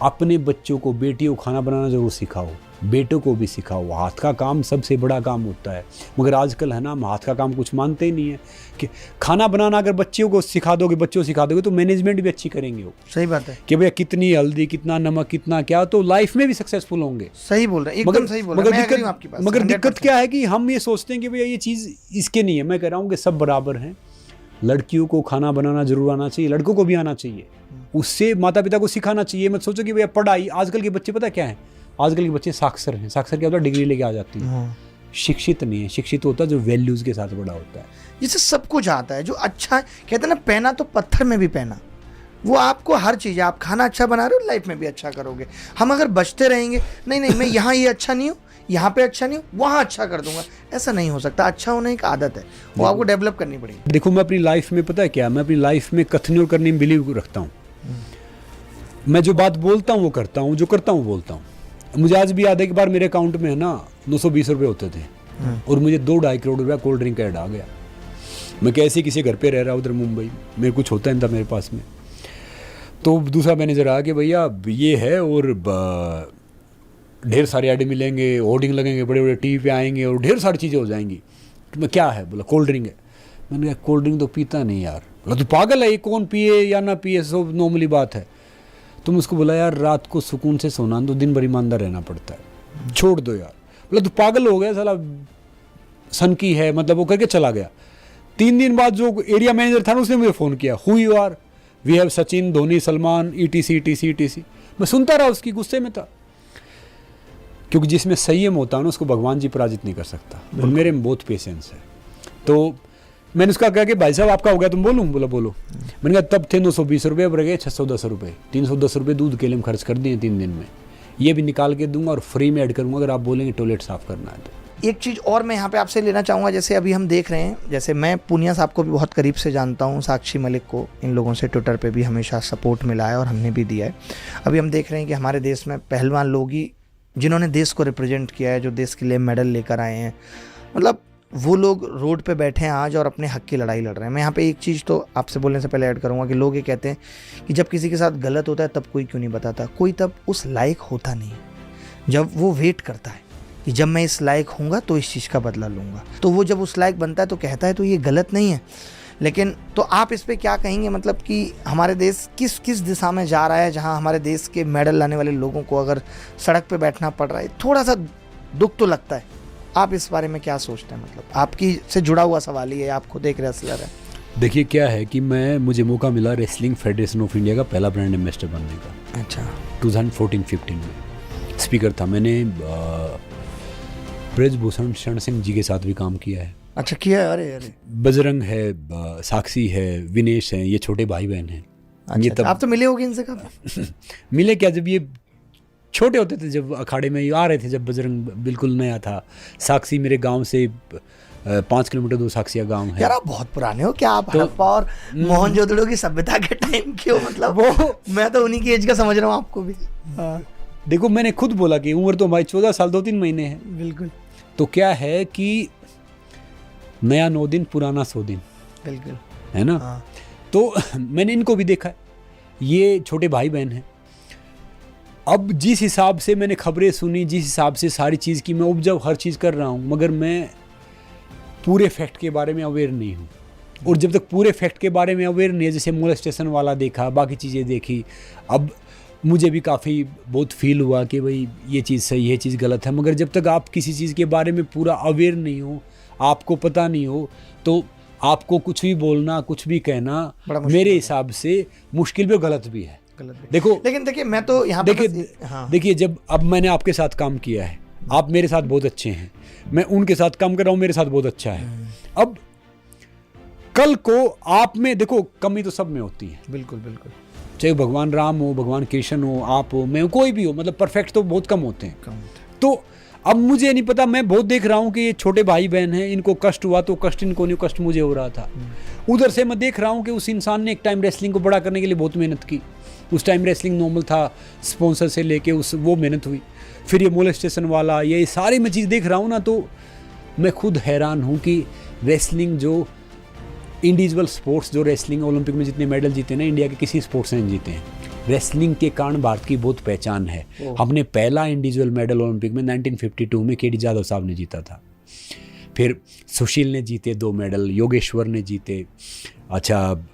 अपने बच्चों को, बेटियों को खाना बनाना ज़रूर सिखाओ, बेटों को भी सिखाओ। हाथ का काम सबसे बड़ा काम होता है, मगर आजकल है ना, हम हाथ का काम कुछ मानते ही नहीं है। कि खाना बनाना अगर बच्चों को सिखा दोगे, बच्चों को सिखा दोगे, तो मैनेजमेंट भी अच्छी करेंगे वो। सही बात है कि भैया कितनी हल्दी, कितना नमक, कितना क्या, तो लाइफ में भी सक्सेसफुल होंगे। सही बोल रहे हैं, एकदम सही बोल रहे हैं। मगर दिक्कत क्या है कि हम ये सोचते हैं कि भैया ये चीज़ इसके नहीं है। मैं कह रहा हूँ कि सब बराबर हैं। लड़कियों को खाना बनाना जरूर आना चाहिए, लड़कों को भी आना चाहिए। उससे माता पिता को सिखाना चाहिए। मत सोचो कि भैया पढ़ाई, आजकल के बच्चे पता क्या है, आजकल के बच्चे साक्षर हैं। साक्षर क्या होता है, डिग्री लेके आ जाती है। शिक्षित नहीं है। शिक्षित होता है जो वैल्यूज़ के साथ बड़ा होता है, जिससे सब कुछ आता है, जो अच्छा है। कहते हैं ना, पहना तो पत्थर में भी पहना। वो आपको हर चीज़, आप खाना अच्छा बना रहे हो, लाइफ में भी अच्छा करोगे। हम अगर बचते रहेंगे, नहीं मैं यहाँ ये अच्छा नहीं हूँ, यहाँ पे अच्छा नहीं हूँ, वहाँ अच्छा कर दूंगा, ऐसा नहीं हो सकता। अच्छा होना एक आदत है, वो आपको डेवलप करनी पड़ेगी। देखो मैं अपनी लाइफ में, पता है क्या, मैं अपनी लाइफ में कथनी और करनी में बिलीव रखता हूँ। मैं जो बात बोलता हूँ वो करता हूँ, जो करता हूँ बोलता हूँ। मुझे आज भी याद है कि बार मेरे अकाउंट में है ना 920 रुपये होते थे और मुझे 2-2.5 करोड़ रुपया कोल्ड ड्रिंक का ऐड आ गया। मैं कैसे किसी घर पे रह रहा उधर मुंबई, मेरे कुछ होता नहीं था मेरे पास में। तो दूसरा मैनेजर आया कि भैया ये है और ढेर सारे ऐड मिलेंगे, होर्डिंग लगेंगे, बड़े बड़े टीवी पे आएंगे और ढेर सारी चीज़ें हो जाएंगी। तो मैं क्या है, बोला कोल्ड ड्रिंक है। मैंने कहा कोल्ड ड्रिंक तो पीता नहीं यार। बोला तू पागल है, ये कौन पिए या ना पिए, सब नॉर्मली बात है। तुम उसको बोला यार रात को सुकून से सोना, तो दिन भर ईमानदार रहना पड़ता है, छोड़ दो यार। बोला तू पागल हो गया साला, सन की है, मतलब वो करके चला गया। 3 दिन बाद जो एरिया मैनेजर था ना, उसने मुझे फ़ोन किया, who you are, we have Sachin, Dhoni, Salman, ETC। मैं सुनता रहा, उसकी गुस्से में था, क्योंकि जिसमें संयम होता है ना, उसको भगवान जी पराजित नहीं कर सकता। और मेरे में बहुत पेशेंस है। तो मैंने उसका कहा कि भाई साहब आपका हो गया, तुम बोलूँ? बोला बोलो। मैंने कहा तब थे 920 रुपये, अब रह गए 610 रुपये। 310 रुपये दूध के लिए हम खर्च कर दिए 3 दिन में। ये भी निकाल के दूंगा और फ्री में ऐड करूँगा अगर आप बोलेंगे टॉयलेट साफ़ करना है तो। एक चीज़ और मैं यहाँ पे आपसे लेना चाहूँगा, जैसे अभी हम देख रहे हैं, जैसे मैं पूनिया साहब को भी बहुत करीब से जानता हूँ, साक्षी मलिक को, इन लोगों से ट्विटर पे भी हमेशा सपोर्ट मिला है और हमने भी दिया है। अभी हम देख रहे हैं कि हमारे देश में पहलवान लोग ही जिन्होंने देश को रिप्रेजेंट किया है, जो देश के लिए मेडल लेकर आए हैं, मतलब वो लोग रोड पे बैठे हैं आज और अपने हक की लड़ाई लड़ रहे हैं। मैं यहाँ पे एक चीज़ तो आपसे बोलने से पहले ऐड करूँगा कि लोग ये कहते हैं कि जब किसी के साथ गलत होता है तब कोई क्यों नहीं बताता। कोई तब उस लायक होता नहीं है, जब वो वेट करता है कि जब मैं इस लायक होऊंगा तो इस चीज़ का बदला लूँगा। तो वो जब उस लायक बनता है तो कहता है, तो ये गलत नहीं है। लेकिन तो आप इस पर क्या कहेंगे, मतलब कि हमारे देश किस किस दिशा में जा रहा है, जहाँ हमारे देश के मेडल लाने वाले लोगों को अगर सड़क पे बैठना पड़ रहा है, थोड़ा सा दुख तो लगता है। आप इस बारे में क्या सोचते हैं? मतलब आपकी से जुड़ा हुआ सवाल ही है, आप खुद एक रेसलर है। देखिए क्या है कि मुझे मौका मिला रेसलिंग फेडरेशन ऑफ इंडिया का पहला ब्रांड एम्बेसडर बनने का। अच्छा। 2014-15 में स्पीकर था। मैंने ब्रजभूषण शरण सिंह जी के साथ भी काम किया है। अच्छा, किया है? अरे बजरंग है, साक्षी है, विनेश है, ये छोटे भाई बहन हैं। अच्छा, ये तब आप तो मिले होगे इनसे कब? मिले क्या, जब ये छोटे होते थे, जब अखाड़े में आ रहे थे, जब बजरंग बिल्कुल नया था। साक्षी मेरे गांव से 5 किलोमीटर दूर साक्षिया गांव है। यार आप बहुत पुराने हो क्या? आप हड़प्पा और मोहनजोदड़ो की सभ्यता के टाइम के हो, मतलब वो मैं तो उन्हीं की एज का समझ रहा हूँ आपको भी। देखो मैंने खुद बोला कि उम्र तो हमारी 14 साल 2-3 महीने है। बिल्कुल। तो क्या है कि नया 9 दिन, पुराना 100 दिन। बिल्कुल, है ना। तो मैंने इनको भी देखा है, ये छोटे भाई बहन हैं। अब जिस हिसाब से मैंने खबरें सुनी, जिस हिसाब से सारी चीज़ की मैं ऑब्जर्व हर चीज़ कर रहा हूँ, मगर मैं पूरे फैक्ट के बारे में अवेयर नहीं हूँ। और जब तक पूरे फैक्ट के बारे में अवेयर नहीं है, जैसे मोलेस्टेशन वाला देखा, बाकी चीज़ें देखी, अब मुझे भी काफ़ी बहुत फील हुआ कि भाई ये चीज़ सही है, ये चीज़ गलत है। मगर जब तक आप किसी चीज़ के बारे में पूरा अवेयर नहीं हो, आपको पता नहीं हो, तो आपको कुछ भी बोलना, कुछ भी कहना बड़ा मुश्किल मेरे हिसाब से मुश्किल भी, गलत भी है। देखो, लेकिन देखिए मैं तो यहाँ पे देखिए जब अब मैंने आपके साथ काम किया है, आप मेरे साथ बहुत अच्छे हैं, मैं उनके साथ काम कर रहा हूँ, मेरे साथ बहुत अच्छा है। अब कल को आप में देखो कमी तो सब में होती है, बिल्कुल बिल्कुल, चाहे भगवान राम हो, भगवान कृष्ण हो, आप हो, मैं हो, कोई भी हो, मतलब परफेक्ट तो बहुत कम होते हैं। तो अब मुझे नहीं पता, मैं बहुत देख रहा हूँ कि ये छोटे भाई बहन हैं, इनको कष्ट हुआ तो कष्ट इनको नहीं, कष्ट मुझे हो रहा था। उधर से मैं देख रहा हूँ कि उस इंसान ने एक टाइम रेसलिंग को बड़ा करने के लिए बहुत मेहनत की। उस टाइम रेसलिंग नॉर्मल था, स्पॉन्सर से लेके वो मेहनत हुई। फिर ये मोलेस्टेशन वाला, ये सारी मैं चीज़ देख रहा हूँ ना, तो मैं खुद हैरान हूँ कि रेसलिंग जो इंडिविजुअल स्पोर्ट्स, जो रेसलिंग ओलंपिक में जितने मेडल जीते ना, इंडिया के किसी स्पोर्ट्स ने जीते हैं। रेसलिंग के कारण भारत की बहुत पहचान है। हमने पहला इंडिविजुअल मेडल ओलंपिक में 1952 में केडी जाधव साहब ने जीता था। फिर सुशील ने जीते 2 मेडल, योगेश्वर ने जीते। अच्छा,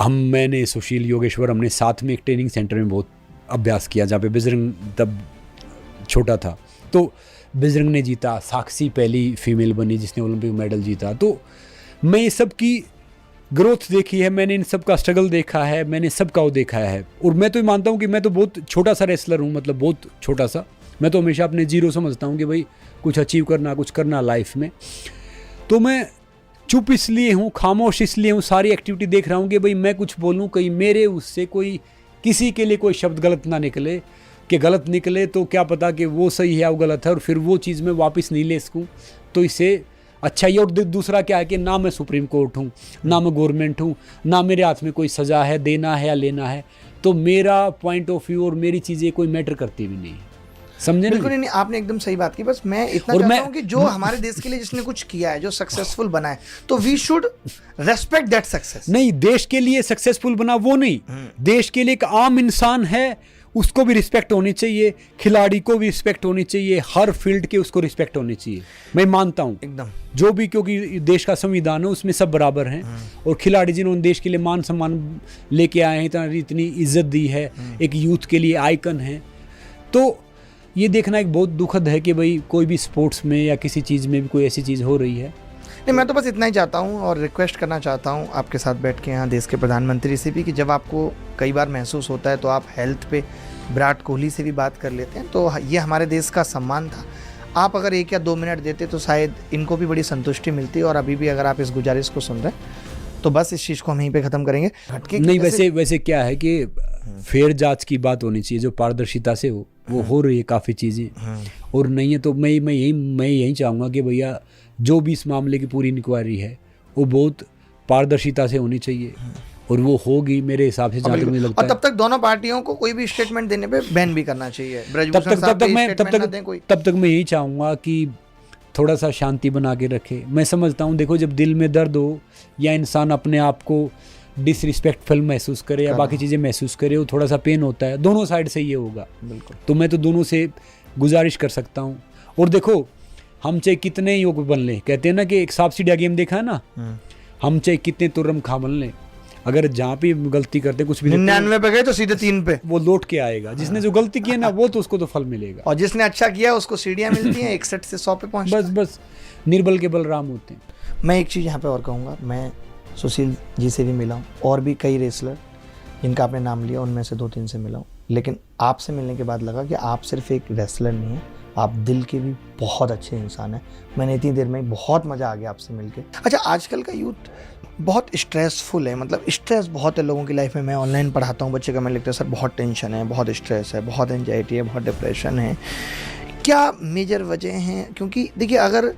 मैंने सुशील योगेश्वर हमने साथ में एक ट्रेनिंग सेंटर में बहुत अभ्यास किया, जहाँ पे बजरंग तब छोटा था, तो बजरंग ने जीता। साक्षी पहली फीमेल बनी जिसने ओलंपिक मेडल जीता। तो मैं ये सब की ग्रोथ देखी है, मैंने इन सब का स्ट्रगल देखा है, मैंने सब का वो देखा है। और मैं तो ये मानता हूँ कि मैं तो बहुत छोटा सा रेसलर हूँ, मतलब बहुत छोटा सा। मैं तो हमेशा अपने जीरो समझता हूँ कि भाई कुछ अचीव करना, कुछ करना लाइफ में। तो मैं चुप इसलिए हूँ, खामोश इसलिए हूँ, सारी एक्टिविटी देख रहा हूँ कि भाई मैं कुछ बोलूँ, कहीं मेरे उससे कोई किसी के लिए कोई शब्द गलत ना निकले, कि गलत निकले तो क्या पता कि वो सही है, वो गलत है, और फिर वो चीज़ मैं वापस नहीं ले सकूँ। तो इससे अच्छा ये, और दूसरा क्या है कि ना मैं सुप्रीम कोर्ट हूँ, ना मैं गवर्नमेंट हूँ, ना मेरे हाथ में कोई सज़ा है, देना है या लेना है। तो मेरा पॉइंट ऑफ व्यू और मेरी चीज़ें कोई मैटर करती भी नहीं, समझे? बिल्कुल नहीं, आपने एकदम सही बात की। बस मैं इतना चाहता हूँ कि जो हमारे देश के लिए जिसने कुछ किया है, जो सक्सेसफुल बना है, तो we should respect that success. नहीं, देश के लिए सक्सेसफुल बना वो नहीं, देश के लिए एक आम इंसान है, उसको भी रिस्पेक्ट होनी चाहिए, खिलाड़ी को भी रिस्पेक्ट होनी चाहिए, हर फील्ड के उसको रिस्पेक्ट होनी चाहिए। मैं मानता हूँ एकदम, जो भी, क्योंकि देश का संविधान है उसमें सब बराबर हैं। और खिलाड़ी जिन्होंने देश के लिए मान सम्मान लेके आए हैं, इतनी इज्जत दी है, एक यूथ के लिए आइकन है। तो ये देखना एक बहुत दुखद है कि भाई कोई भी स्पोर्ट्स में या किसी चीज़ में भी कोई ऐसी चीज़ हो रही है। नहीं, मैं तो बस इतना ही चाहता हूँ और रिक्वेस्ट करना चाहता हूँ आपके साथ बैठ के, यहाँ देश के प्रधानमंत्री से भी, कि जब आपको कई बार महसूस होता है तो आप हेल्थ पे विराट कोहली से भी बात कर लेते हैं। तो ये हमारे देश का सम्मान था। आप अगर 1 या 2 मिनट देते तो शायद इनको भी बड़ी संतुष्टि मिलती। और अभी भी अगर आप इस गुजारिश को सुन रहे हैं तो बस इस चीज़ को हम यहीं पे ख़त्म करेंगे। नहीं, वैसे क्या है कि फेयर जांच की बात होनी चाहिए, जो पारदर्शिता से हो रही है काफ़ी चीज़ें, और नहीं है तो मैं यही चाहूँगा कि भैया जो भी इस मामले की पूरी इंक्वायरी है वो बहुत पारदर्शिता से होनी चाहिए, और वो होगी मेरे हिसाब से, जहाँ तक मुझे लगता है। और तब तक दोनों पार्टियों को कोई भी स्टेटमेंट देने पे बैन भी करना चाहिए। तब तक मैं यही चाहूँगा कि थोड़ा सा शांति बना के रखे। मैं समझता हूँ, देखो जब दिल में दर्द हो या इंसान अपने आप को डिसरिस्पेक्टफुल महसूस करे या बाकी चीज़ें महसूस करे, वो थोड़ा सा पेन होता है, दोनों साइड से ये होगा। बिल्कुल। तो मैं तो दोनों से गुजारिश कर सकता हूँ। और देखो, हम चाहे कितने योग बन लें, कहते हैं ना कि एक सांप सीढ़िया गेम देखा है ना, हम चाहे कितने तुर्रम खा बन लें, अगर जहाँ पे गलती करते कुछ भी 99 पे गए तो सीधे 3 पे वो लौट के आएगा। जिसने जो गलती की है ना, वो तो उसको तो फल मिलेगा, और जिसने अच्छा किया उसको सीढ़ियाँ मिलती हैं 61 से 100 पे पहुँच। बस निर्बल के बलराम होते हैं। मैं एक चीज़ यहाँ पे और कहूँगा, मैं सुशील जी से भी मिला हूँ और भी कई रेसलर जिनका आपने नाम लिया उनमें से 2-3 से मिला हूँ, लेकिन आपसे मिलने के बाद लगा कि आप सिर्फ एक रेसलर नहीं हैं, आप दिल के भी बहुत अच्छे इंसान हैं। मैंने इतनी देर में बहुत मज़ा आ गया आपसे मिलके। अच्छा, आजकल का यूथ बहुत स्ट्रेसफुल है, मतलब स्ट्रेस बहुत है लोगों की लाइफ में। मैं ऑनलाइन पढ़ाता हूँ, बच्चे कमेंट लिखते हैं, सर बहुत टेंशन है, बहुत स्ट्रेस है, बहुत एंजाइटी है, बहुत डिप्रेशन है। क्या मेजर वजह हैं? क्योंकि देखिए, अगर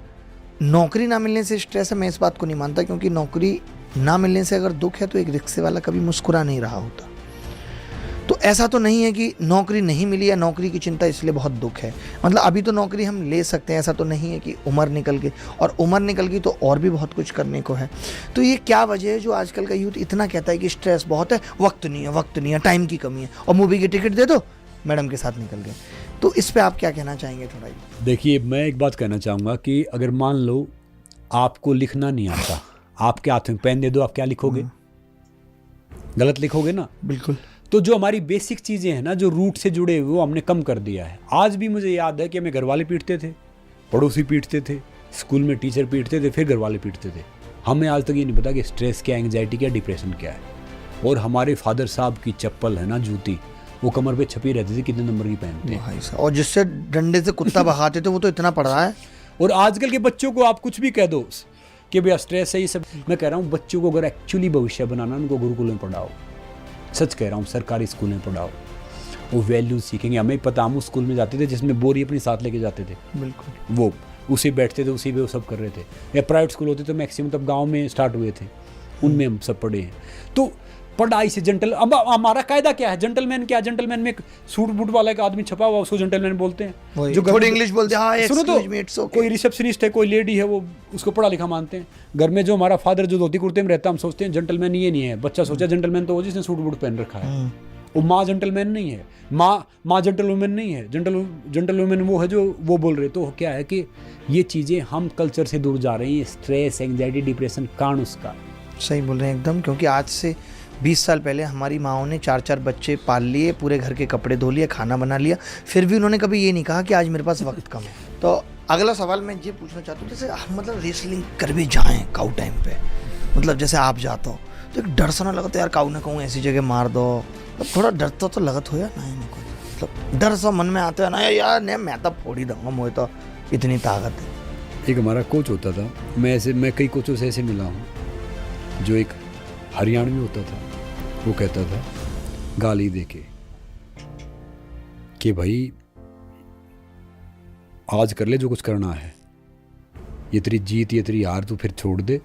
नौकरी ना मिलने से स्ट्रेस है, मैं इस बात को नहीं मानता, क्योंकि नौकरी ना मिलने से अगर दुख है तो एक रिक्शे वाला कभी मुस्कुरा नहीं रहा होता। तो ऐसा तो नहीं है कि नौकरी नहीं मिली या नौकरी की चिंता इसलिए बहुत दुख है। मतलब अभी तो नौकरी हम ले सकते हैं, ऐसा तो नहीं है कि उम्र निकल गई, और उम्र निकल गई तो और भी बहुत कुछ करने को है। तो ये क्या वजह है जो आजकल का यूथ इतना कहता है कि स्ट्रेस बहुत है, वक्त नहीं है, टाइम की कमी है, और मूवी की टिकट दे दो, मैडम के साथ निकल गए। तो इस पर आप क्या कहना चाहेंगे थोड़ा ही? देखिए, मैं एक बात कहना चाहूँगा कि अगर मान लो आपको लिखना नहीं आता, आपके हाथ में पेन दे दो, आप क्या लिखोगे? गलत लिखोगे ना। बिल्कुल। तो जो हमारी बेसिक चीज़ें हैं ना, जो रूट से जुड़े हुए, वो हमने कम कर दिया है। आज भी मुझे याद है कि हमें घर वाले पीटते थे, पड़ोसी पीटते थे, स्कूल में टीचर पीटते थे, फिर घर वाले पीटते थे। हमें आज तक ये नहीं पता कि स्ट्रेस क्या, एंग्जाइटी क्या, डिप्रेशन क्या है। और हमारे फादर साहब की चप्पल है ना, जूती, वो कमर पे छपी रहती थी कितने नंबर की पहनते हैं। भाई साहब, और जिससे डंडे से कुत्ता भगाते थे वो तो इतना पड़ रहा है। और आजकल के बच्चों को आप कुछ भी कह दो कि भैया स्ट्रेस है ये सब। मैं कह रहा हूँ बच्चों को अगर एक्चुअली भविष्य बनाना, उनको गुरुकुल में पढ़ाओ। सच कह रहा हूँ, सरकारी स्कूल में पढ़ाओ, वो वैल्यूज सीखेंगे। हमें पता, हम उस स्कूल में जाते थे जिसमें बोरी अपने साथ लेके जाते थे, बिल्कुल वो उसी बैठते थे, उसी पे वो सब कर रहे थे। या प्राइवेट स्कूल होते तो मैक्सिमम तब गांव में स्टार्ट हुए थे, उनमें हम सब पढ़े हैं। तो पढ़ाई से जेंटल, अब हमारा कायदा क्या है, जेंटलमैन क्या, जेंटलमैन में एक सूट बूट वाला एक आदमी छपा हुआ उसको जेंटलमैन बोलते हैं। जो थोड़ी इंग्लिश बोलते हैं, हाँ, सुनो तो, excuse me, it's okay। कोई रिसेप्शनिस्ट है, कोई लेडी है, वो उसको पढ़ा लिखा मानते हैं। घर में जो हमारा फादर जो धोती कुर्ते में रहता है, हम सोचते हैं जेंटलमैन ये नहीं है। बच्चा सोचा जेंटलमैन तो वो जिसने सूट बूट पहन रखा है। वो माँ जेंटलमैन नहीं है, माँ जेंटलवुमन नहीं है। जेंटलवुमन वो है जो वो बोल रहे। तो क्या है कि ये चीज़ें हम कल्चर से दूर जा रही हैं। स्ट्रेस, एंग्जाइटी, डिप्रेशन कारण उसका। सही बोल रहे हैं एकदम, क्योंकि आज से 20 साल पहले हमारी माओं ने 4-4 बच्चे पाल लिए, पूरे घर के कपड़े धो लिए, खाना बना लिया, फिर भी उन्होंने कभी ये नहीं कहा कि आज मेरे पास वक्त कम है। तो अगला सवाल मैं ये पूछना चाहता हूँ, जैसे हम मतलब रेसलिंग कर भी जाएँ काऊ टाइम पे, मतलब जैसे आप जाते हो तो एक डर सा ना लगता यार, काऊ ना कहूँ ऐसी जगह मार दो, थोड़ा डर तो लगत हो यार ना, मतलब डर सा मन में आता है ना यार, नहीं मैं तो फोड़ ही दूंगा, मुझे तो इतनी ताकत है। एक हमारा कोच होता था, मैं कई कोचों से ऐसे मिला हूँ, जो एक हरियाणवी होता था, वो कहता था गाली देके कि भाई आज कर ले जो कुछ करना है, ये तेरी जीत ये तेरी हार तू फिर छोड़ दे,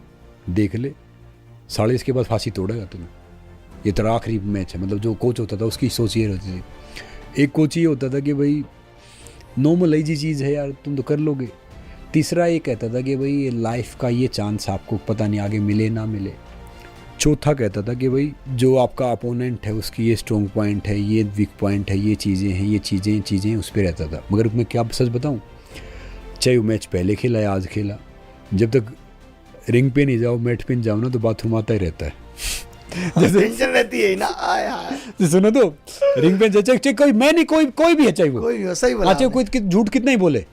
देख ले, साले इसके बाद फांसी तोड़ेगा तुम्हें, ये तेरा आखिरी मैच है। मतलब जो कोच होता था उसकी सोच ये रहती थी। एक कोच ये होता था कि भाई नॉर्मल जी चीज़ है यार, तुम तो कर लोगे। तीसरा ये कहता था कि भाई ये लाइफ का ये चांस आपको पता नहीं आगे मिले ना मिले। चौथा कहता था कि भाई जो आपका अपोनेंट है उसकी ये स्ट्रॉन्ग पॉइंट है, ये वीक पॉइंट है, ये चीज़ें हैं, ये चीज़ें हैं, उस पर रहता था। मगर मैं क्या सच बताऊँ, चाहे वो मैच पहले खेला या आज खेला, जब तक रिंग पे नहीं जाओ, मैट पे नहीं जाओ ना, तो बाथरूम आता ही रहता है। जैसे टेंशन रहती है ना, आया सुनो तो, रिंग पे चाहे कोई, मैं नहीं, कोई भी है, चाहे वो कोई, सही बोला, चाहे कोई झूठ कितना ही बोले,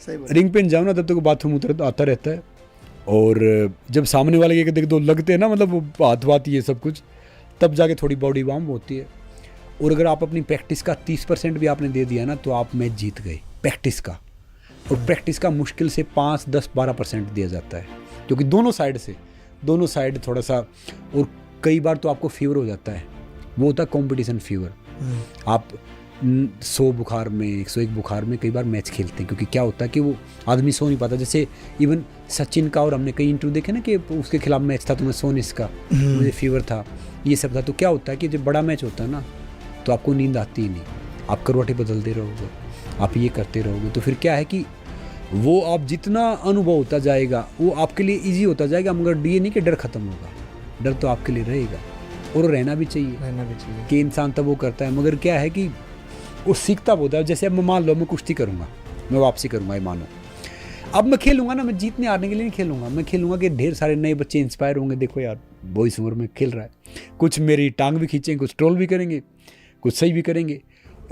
रिंग पे जाओ ना, तब तक बाथरूम आता रहता है। और जब सामने वाले के देख दो लगते हैं ना, मतलब वो हाथ बात ये सब कुछ, तब जाके थोड़ी बॉडी वार्म होती है। और अगर आप अपनी प्रैक्टिस का 30% भी आपने दे दिया ना, तो आप मैच जीत गए प्रैक्टिस का। और प्रैक्टिस का मुश्किल से 5, 10, 12% दिया जाता है, क्योंकि दोनों साइड थोड़ा सा। और कई बार तो आपको फीवर हो जाता है, वो होता है कॉम्पिटिशन फीवर। आप 100 बुखार में, 101 बुखार में कई बार मैच खेलते हैं, क्योंकि क्या होता है कि वो आदमी सो नहीं पाता। जैसे इवन सचिन का, और हमने कई इंटरव्यू देखे ना कि उसके खिलाफ मैच था तो मैं सो नहीं इसका, मुझे फीवर था, ये सब था। तो क्या होता है कि जब बड़ा मैच होता है ना, तो आपको नींद आती ही नहीं, आप करवटें बदलते रहोगे, आप ये करते रहोगे, तो फिर क्या है कि वो आप जितना अनुभव होता जाएगा वो आपके लिए ईजी होता जाएगा। मगर ये नहीं कि डर खत्म होगा, डर तो आपके लिए रहेगा, और रहना भी चाहिए कि इंसान तब वो करता है। मगर क्या है कि वो सीखता बहुत है। जैसे अब मैं मान लो मैं कुश्ती करूँगा, मैं वापसी करूँगा, ये मानो अब मैं खेलूँगा ना, मैं जीतने हारने के लिए नहीं खेलूँगा, मैं खेलूँगा कि ढेर सारे नए बच्चे इंस्पायर होंगे, देखो यार वो इस उम्र में खेल रहा है, कुछ मेरी टांग भी खींचेंगे, कुछ ट्रोल भी करेंगे, कुछ सही भी करेंगे,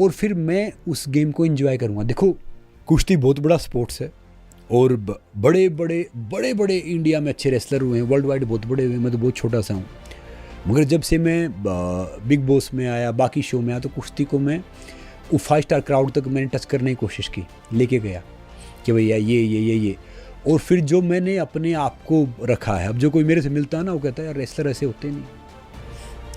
और फिर मैं उस गेम को एंजॉय करूँगा। देखो कुश्ती बहुत बड़ा स्पोर्ट्स है, और बड़े बड़े इंडिया में अच्छे रेसलर हुए हैं, वर्ल्ड वाइड बहुत बड़े हुए हैं, मैं तो बहुत छोटा सा हूँ। मगर जब से मैं बिग बॉस में आया, बाकी शो में आया, तो कुश्ती को मैं वो 5 स्टार क्राउड तक मैंने टच करने की कोशिश की, लेके गया कि भैया ये। और फिर जो मैंने अपने आप को रखा है, अब जो कोई मेरे से मिलता है ना, वो कहता है यार रेसलर ऐसे होते नहीं,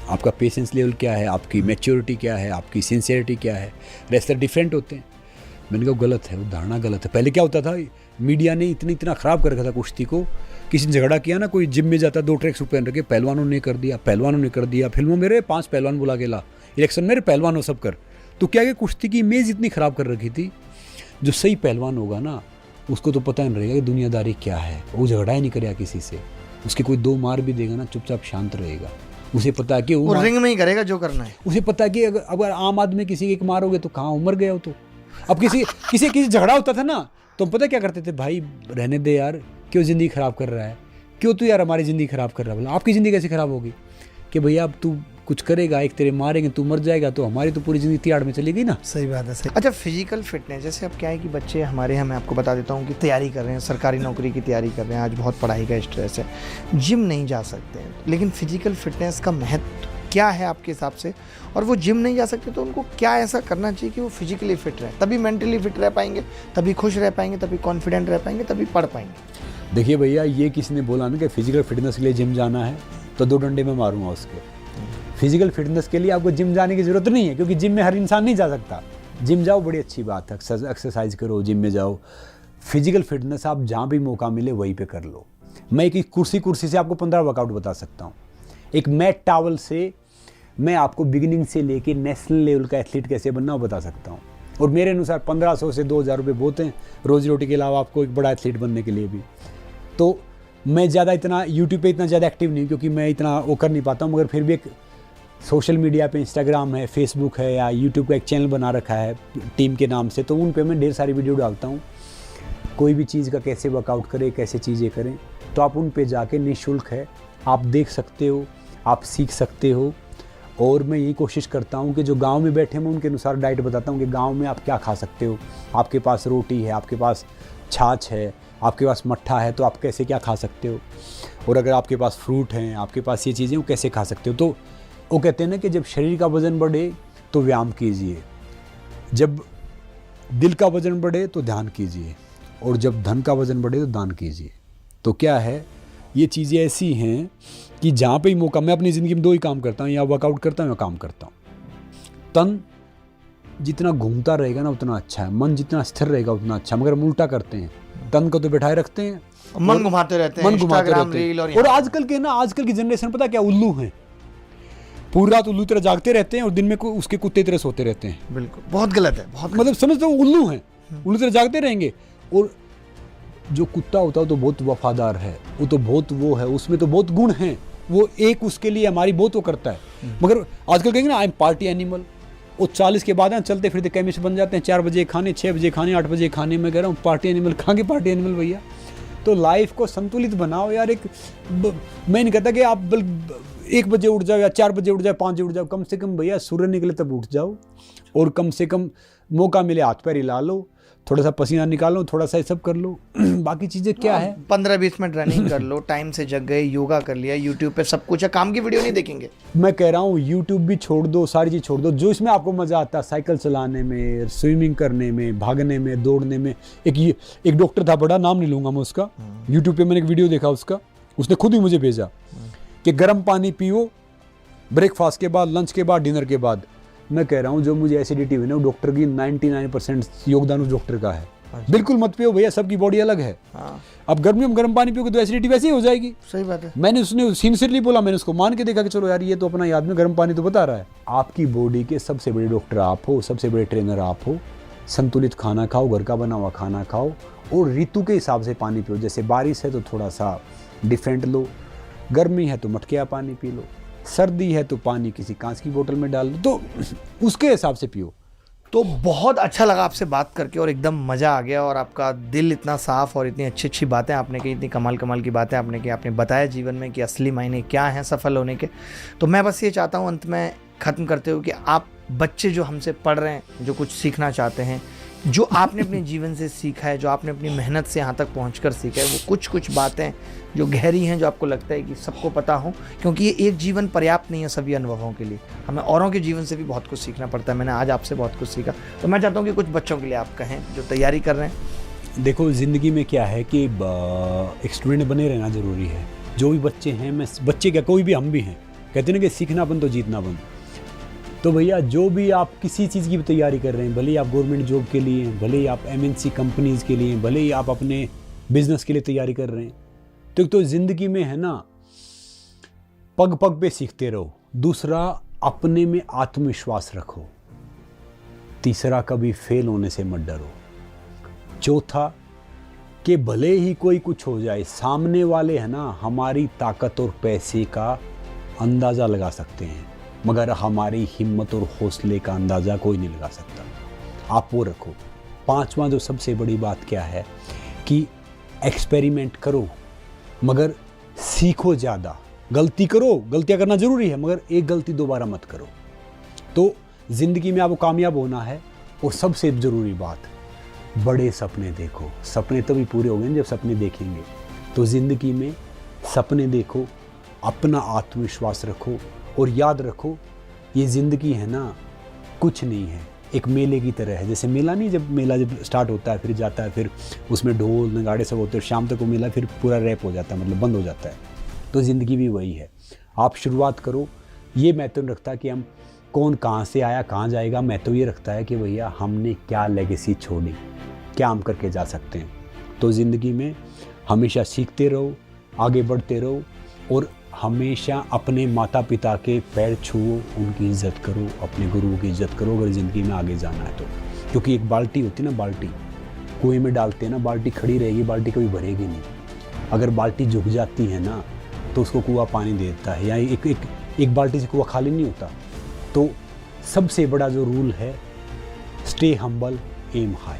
आपका पेशेंस लेवल क्या है, आपकी मैच्योरिटी क्या है, आपकी सिंसियरिटी क्या है, रेसलर डिफरेंट होते हैं। मैंने कहा गलत है, वो धारणा गलत है। पहले क्या होता था, मीडिया ने इतना ख़राब कर रखा था कुश्ती को, किसी ने झगड़ा किया ना, कोई जिम में जाता 2 ट्रैक सूट पहन रखे, पहलवानों ने कर दिया, फिल्मों मेरे 5 पहलवान बुला के ला, इलेक्शन मेरे पहलवान हो सब कर। तो क्या है, कुश्ती की इमेज इतनी ख़राब कर रखी थी। जो सही पहलवान होगा ना, उसको तो पता नहीं रहेगा कि दुनियादारी क्या है, वो झगड़ा ही नहीं करेगा किसी से, उसके कोई 2 मार भी देगा ना, चुपचाप शांत रहेगा, उसे पता है कि वो रिंग में ही करेगा जो करना है, उसे पता है कि अगर आम आदमी किसी एक मारोगे तो कहाँ उमर गया हो। तो अब किसी झगड़ा होता था ना, तो पता क्या करते थे, भाई रहने दे यार, क्यों ज़िंदगी ख़राब कर रहा है, क्यों तू यार हमारी ज़िंदगी ख़राब कर रहा है। बोला आपकी ज़िंदगी कैसे ख़राब होगी कि भैया अब तू कुछ करेगा, एक तेरे मारेंगे, तू मर जाएगा, तो हमारी तो पूरी जिंदगी तियाड़ में चली गई ना। सही बात है, सही। अच्छा, फिजिकल फिटनेस, जैसे अब क्या है कि बच्चे हमारे यहाँ, मैं आपको बता देता हूँ कि तैयारी कर रहे हैं, सरकारी नौकरी की तैयारी कर रहे हैं, आज बहुत पढ़ाई का स्ट्रेस है, जिम नहीं जा सकते हैं, लेकिन फिजिकल फिटनेस का महत्व क्या है आपके हिसाब से? और वो जिम नहीं जा सकते तो उनको क्या ऐसा करना चाहिए कि वो फिजिकली फिट रहे, तभी मेंटली फिट रह पाएंगे, तभी खुश रह पाएंगे, तभी कॉन्फिडेंट रह पाएंगे, तभी पढ़ पाएंगे? देखिए भैया, ये किसी ने बोला ना कि फिजिकल फिटनेस के लिए जिम जाना है, तो 2 डंडे में मारूंगा उसके। फिजिकल फिटनेस के लिए आपको जिम जाने की ज़रूरत नहीं है, क्योंकि जिम में हर इंसान नहीं जा सकता। जिम जाओ, बड़ी अच्छी बात है, एक्सरसाइज करो, जिम में जाओ। फिजिकल फिटनेस आप जहाँ भी मौका मिले वहीं पे कर लो। मैं एक कुर्सी से आपको 15 वर्कआउट बता सकता हूँ। एक मैट टावल से मैं आपको बिगिनिंग से लेके नेशनल लेवल का एथलीट कैसे बनना वो बता सकता हूँ। और मेरे अनुसार 1500 से 2000 रुपये बहुत हैं रोजी रोटी के अलावा आपको एक बड़ा एथलीट बनने के लिए भी। तो मैं ज़्यादा इतना यूट्यूब पे इतना ज़्यादा एक्टिव नहीं, क्योंकि मैं इतना वो कर नहीं पाता हूँ, मगर फिर भी एक सोशल मीडिया पे इंस्टाग्राम है, फेसबुक है, या यूट्यूब का एक चैनल बना रखा है टीम के नाम से, तो उन पे मैं ढेर सारी वीडियो डालता हूँ। कोई भी चीज़ का कैसे वर्कआउट करें, कैसे चीज़ें करें, तो आप उन पे जाके निःशुल्क है, आप देख सकते हो, आप सीख सकते हो। और मैं यही कोशिश करता हूँ कि जो गांव में बैठे मैं उनके अनुसार डाइट बताता हूँ कि गांव में आप क्या खा सकते हो। आपके पास रोटी है, आपके पास छाछ है, आपके पास मट्ठा है, तो आप कैसे क्या खा सकते हो। और अगर आपके पास फ्रूट हैं, आपके पास ये चीज़ें, वो कैसे खा सकते हो। तो वो कहते हैं ना कि जब शरीर का वज़न बढ़े तो व्यायाम कीजिए, जब दिल का वज़न बढ़े तो ध्यान कीजिए, और जब धन का वज़न बढ़े तो दान कीजिए। तो क्या है, ये चीज़ें ऐसी हैं कि जहाँ पे ही मौका, मैं अपनी ज़िंदगी में 2 ही काम करता हूँ, या वर्कआउट करता हूँ या काम करता हूँ। तन जितना घूमता रहेगा ना उतना अच्छा है, मन जितना स्थिर रहेगा उतना अच्छा। मगर हम उल्टा करते हैं, तन को तो बिठाए रखते हैं, मन घुमाते रहते हैं, इंस्टाग्राम रील। और आजकल की जनरेशन पता क्या, उल्लू हैं। पूरा रात उल्लू तरह जागते रहते हैं और दिन में उसके कुत्ते तरह सोते रहते हैं। बिल्कुल, बहुत गलत है, बहुत मतलब समझते हो, उल्लू हैं, उल्लू तरह जागते रहेंगे। और जो कुत्ता होता है तो बहुत वफादार है, वो तो बहुत वो है, उसमें तो बहुत गुण हैं, वो एक उसके लिए हमारी बहुत वो करता है। मगर आजकल कहेंगे ना आई एम पार्टी एनिमल, वो 40 के बाद चलते फिरते केमिस्ट बन जाते हैं, 4 बजे खाने, 6 बजे खाने, 8 बजे खाने। मैं कह रहा हूँ पार्टी एनिमल, कहाँ के पार्टी एनिमल भैया। तो लाइफ को संतुलित बनाओ यार। मैं नहीं कहता कि आप 1 बजे उठ जाओ या 4 बजे उठ जाओ, 5 बजे उठ जाओ, कम से कम भैया सूर्य निकले तब उठ जाओ, और कम से कम मौका मिले हाथ पैर हिला लो, थोड़ा सा पसीना निकालो, थोड़ा सा ये सब कर लो। बाकी चीज़ें क्या है, 15-20 मिनट रनिंग कर लो, टाइम से जग गए, योगा कर लिया, यूट्यूब पे सब कुछ है, काम की वीडियो नहीं देखेंगे। मैं कह रहा हूँ यूट्यूब भी छोड़ दो, सारी चीज़ छोड़ दो, जो इसमें आपको मज़ा आता है, साइकिल चलाने में, स्विमिंग करने में, भागने में, दौड़ने में। एक डॉक्टर था, बड़ा नाम नहीं लूँगा मैं उसका, यूट्यूब पे मैंने एक वीडियो देखा उसका, उसने खुद ही मुझे भेजा कि गर्म पानी पियो ब्रेकफास्ट के बाद, लंच के बाद, डिनर के बाद। मैं कह रहा हूँ जो मुझे एसिडिटी हुई ना, वो डॉक्टर की 99% योगदान उस डॉक्टर का है। बिल्कुल मत पियो भैया, सबकी बॉडी अलग है। अब गर्मियों में गर्म पानी पियोगे तो एसिडिटी वैसे ही हो जाएगी। सही बात है। मैंने उसने सिंसियरली बोला, मैंने उसको मान के देखा कि चलो यार ये तो अपना याद में गर्म पानी तो बता रहा है। आपकी बॉडी के सबसे बड़े डॉक्टर आप हो, सबसे बड़े ट्रेनर आप हो। संतुलित खाना खाओ, घर का बना हुआ खाना खाओ, और ऋतु के हिसाब से पानी पियो। जैसे बारिश है तो थोड़ा सा डिफरेंट लो, गर्मी है तो मटकिया पानी पी लो, सर्दी है तो पानी किसी कांच की बोतल में डाल लो, तो उसके हिसाब से पियो। तो बहुत अच्छा लगा आपसे बात करके, और एकदम मज़ा आ गया, और आपका दिल इतना साफ, और इतनी अच्छी अच्छी बातें आपने की, इतनी कमाल कमाल की बातें आपने की, आपने बताया जीवन में कि असली मायने क्या हैं सफल होने के। तो मैं बस ये चाहता हूँ अंत में ख़त्म करते हुए कि आप बच्चे जो हमसे पढ़ रहे हैं, जो कुछ सीखना चाहते हैं, जो आपने अपने जीवन से सीखा है, जो आपने अपनी मेहनत से यहाँ तक पहुँचकर सीखा है, वो कुछ बातें जो गहरी हैं, जो आपको लगता है कि सबको पता हो, क्योंकि ये एक जीवन पर्याप्त नहीं है सभी अनुभवों के लिए, हमें औरों के जीवन से भी बहुत कुछ सीखना पड़ता है। मैंने आज आपसे बहुत कुछ सीखा, तो मैं चाहता हूँ कि कुछ बच्चों के लिए आप कहें जो तैयारी कर रहे हैं। देखो, ज़िंदगी में क्या है कि एक स्टूडेंट बने रहना ज़रूरी है। जो भी बच्चे हैं, मैं बच्चे क्या, कोई भी हम भी हैं, कहते हैं ना कि सीखना बंद तो जीतना बंद। तो भैया जो भी आप किसी चीज़ की भी तैयारी कर रहे हैं, भले ही आप गवर्नमेंट जॉब के लिए, भले ही आप MNC कंपनीज़ के लिए, भले ही आप अपने बिजनेस के लिए तैयारी कर रहे हैं, तो ज़िंदगी में है ना, पग पग पे सीखते रहो। दूसरा, अपने में आत्मविश्वास रखो। तीसरा, कभी फेल होने से मत डरो। चौथा, कि भले ही कोई कुछ हो जाए, सामने वाले है ना हमारी ताकत और पैसे का अंदाज़ा लगा सकते हैं, मगर हमारी हिम्मत और हौसले का अंदाज़ा कोई नहीं लगा सकता। आप वो रखो। पांचवा, जो सबसे बड़ी बात क्या है कि एक्सपेरिमेंट करो, मगर सीखो ज़्यादा, गलती करो, गलतियां करना जरूरी है, मगर एक गलती दोबारा मत करो। तो जिंदगी में आपको कामयाब होना है, और सबसे जरूरी बात, बड़े सपने देखो। सपने तभी पूरे होंगे जब सपने देखेंगे। तो जिंदगी में सपने देखो, अपना आत्मविश्वास रखो, और याद रखो ये ज़िंदगी है ना, कुछ नहीं है, एक मेले की तरह है। जैसे मेला नहीं, जब मेला जब स्टार्ट होता है, फिर जाता है, फिर उसमें ढोल नगाड़े सब होते हैं, शाम तक वो मेला फिर पूरा रैप हो जाता है, मतलब बंद हो जाता है। तो ज़िंदगी भी वही है। आप शुरुआत करो। ये महत्व नहीं रखता कि हम कौन कहाँ से आया कहाँ जाएगा, महत्व ये रखता है कि भैया हमने क्या लेगेसी छोड़ी, क्या हम करके जा सकते हैं। तो ज़िंदगी में हमेशा सीखते रहो, आगे बढ़ते रहो, और हमेशा अपने माता पिता के पैर छुओ, उनकी इज़्ज़त करो, अपने गुरुओं की इज़्ज़त करो अगर ज़िंदगी में आगे जाना है तो। क्योंकि एक बाल्टी होती है ना, बाल्टी कुएं में डालते हैं ना, बाल्टी खड़ी रहेगी, बाल्टी कभी भरेगी नहीं। अगर बाल्टी झुक जाती है ना तो उसको कुआं पानी देता है, या एक बाल्टी से कुआं खाली नहीं होता। तो सबसे बड़ा जो रूल है, स्टे हम्बल, एम हाई।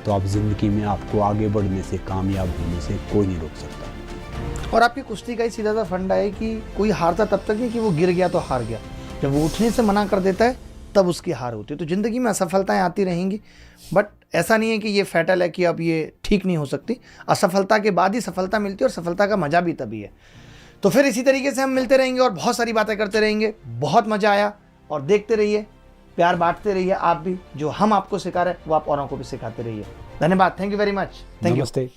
तो आप ज़िंदगी में आपको आगे बढ़ने से, कामयाब होने से कोई नहीं रोक सकता। और आपकी कुश्ती का ही सीधा सा फंडा है कि कोई हारता तब तक नहीं कि वो गिर गया तो हार गया, जब वो उठने से मना कर देता है तब उसकी हार होती है। तो ज़िंदगी में असफलताएं आती रहेंगी, बट ऐसा नहीं है कि ये फैटल है कि अब ये ठीक नहीं हो सकती। असफलता के बाद ही सफलता मिलती है, और सफलता का मज़ा भी तभी है। तो फिर इसी तरीके से हम मिलते रहेंगे और बहुत सारी बातें करते रहेंगे। बहुत मज़ा आया, और देखते रहिए, प्यार बांटते रहिए। आप भी जो हम आपको सिखा रहे हैं वो आप औरों को भी सिखाते रहिए। धन्यवाद, thank you very much, thank you. नमस्ते।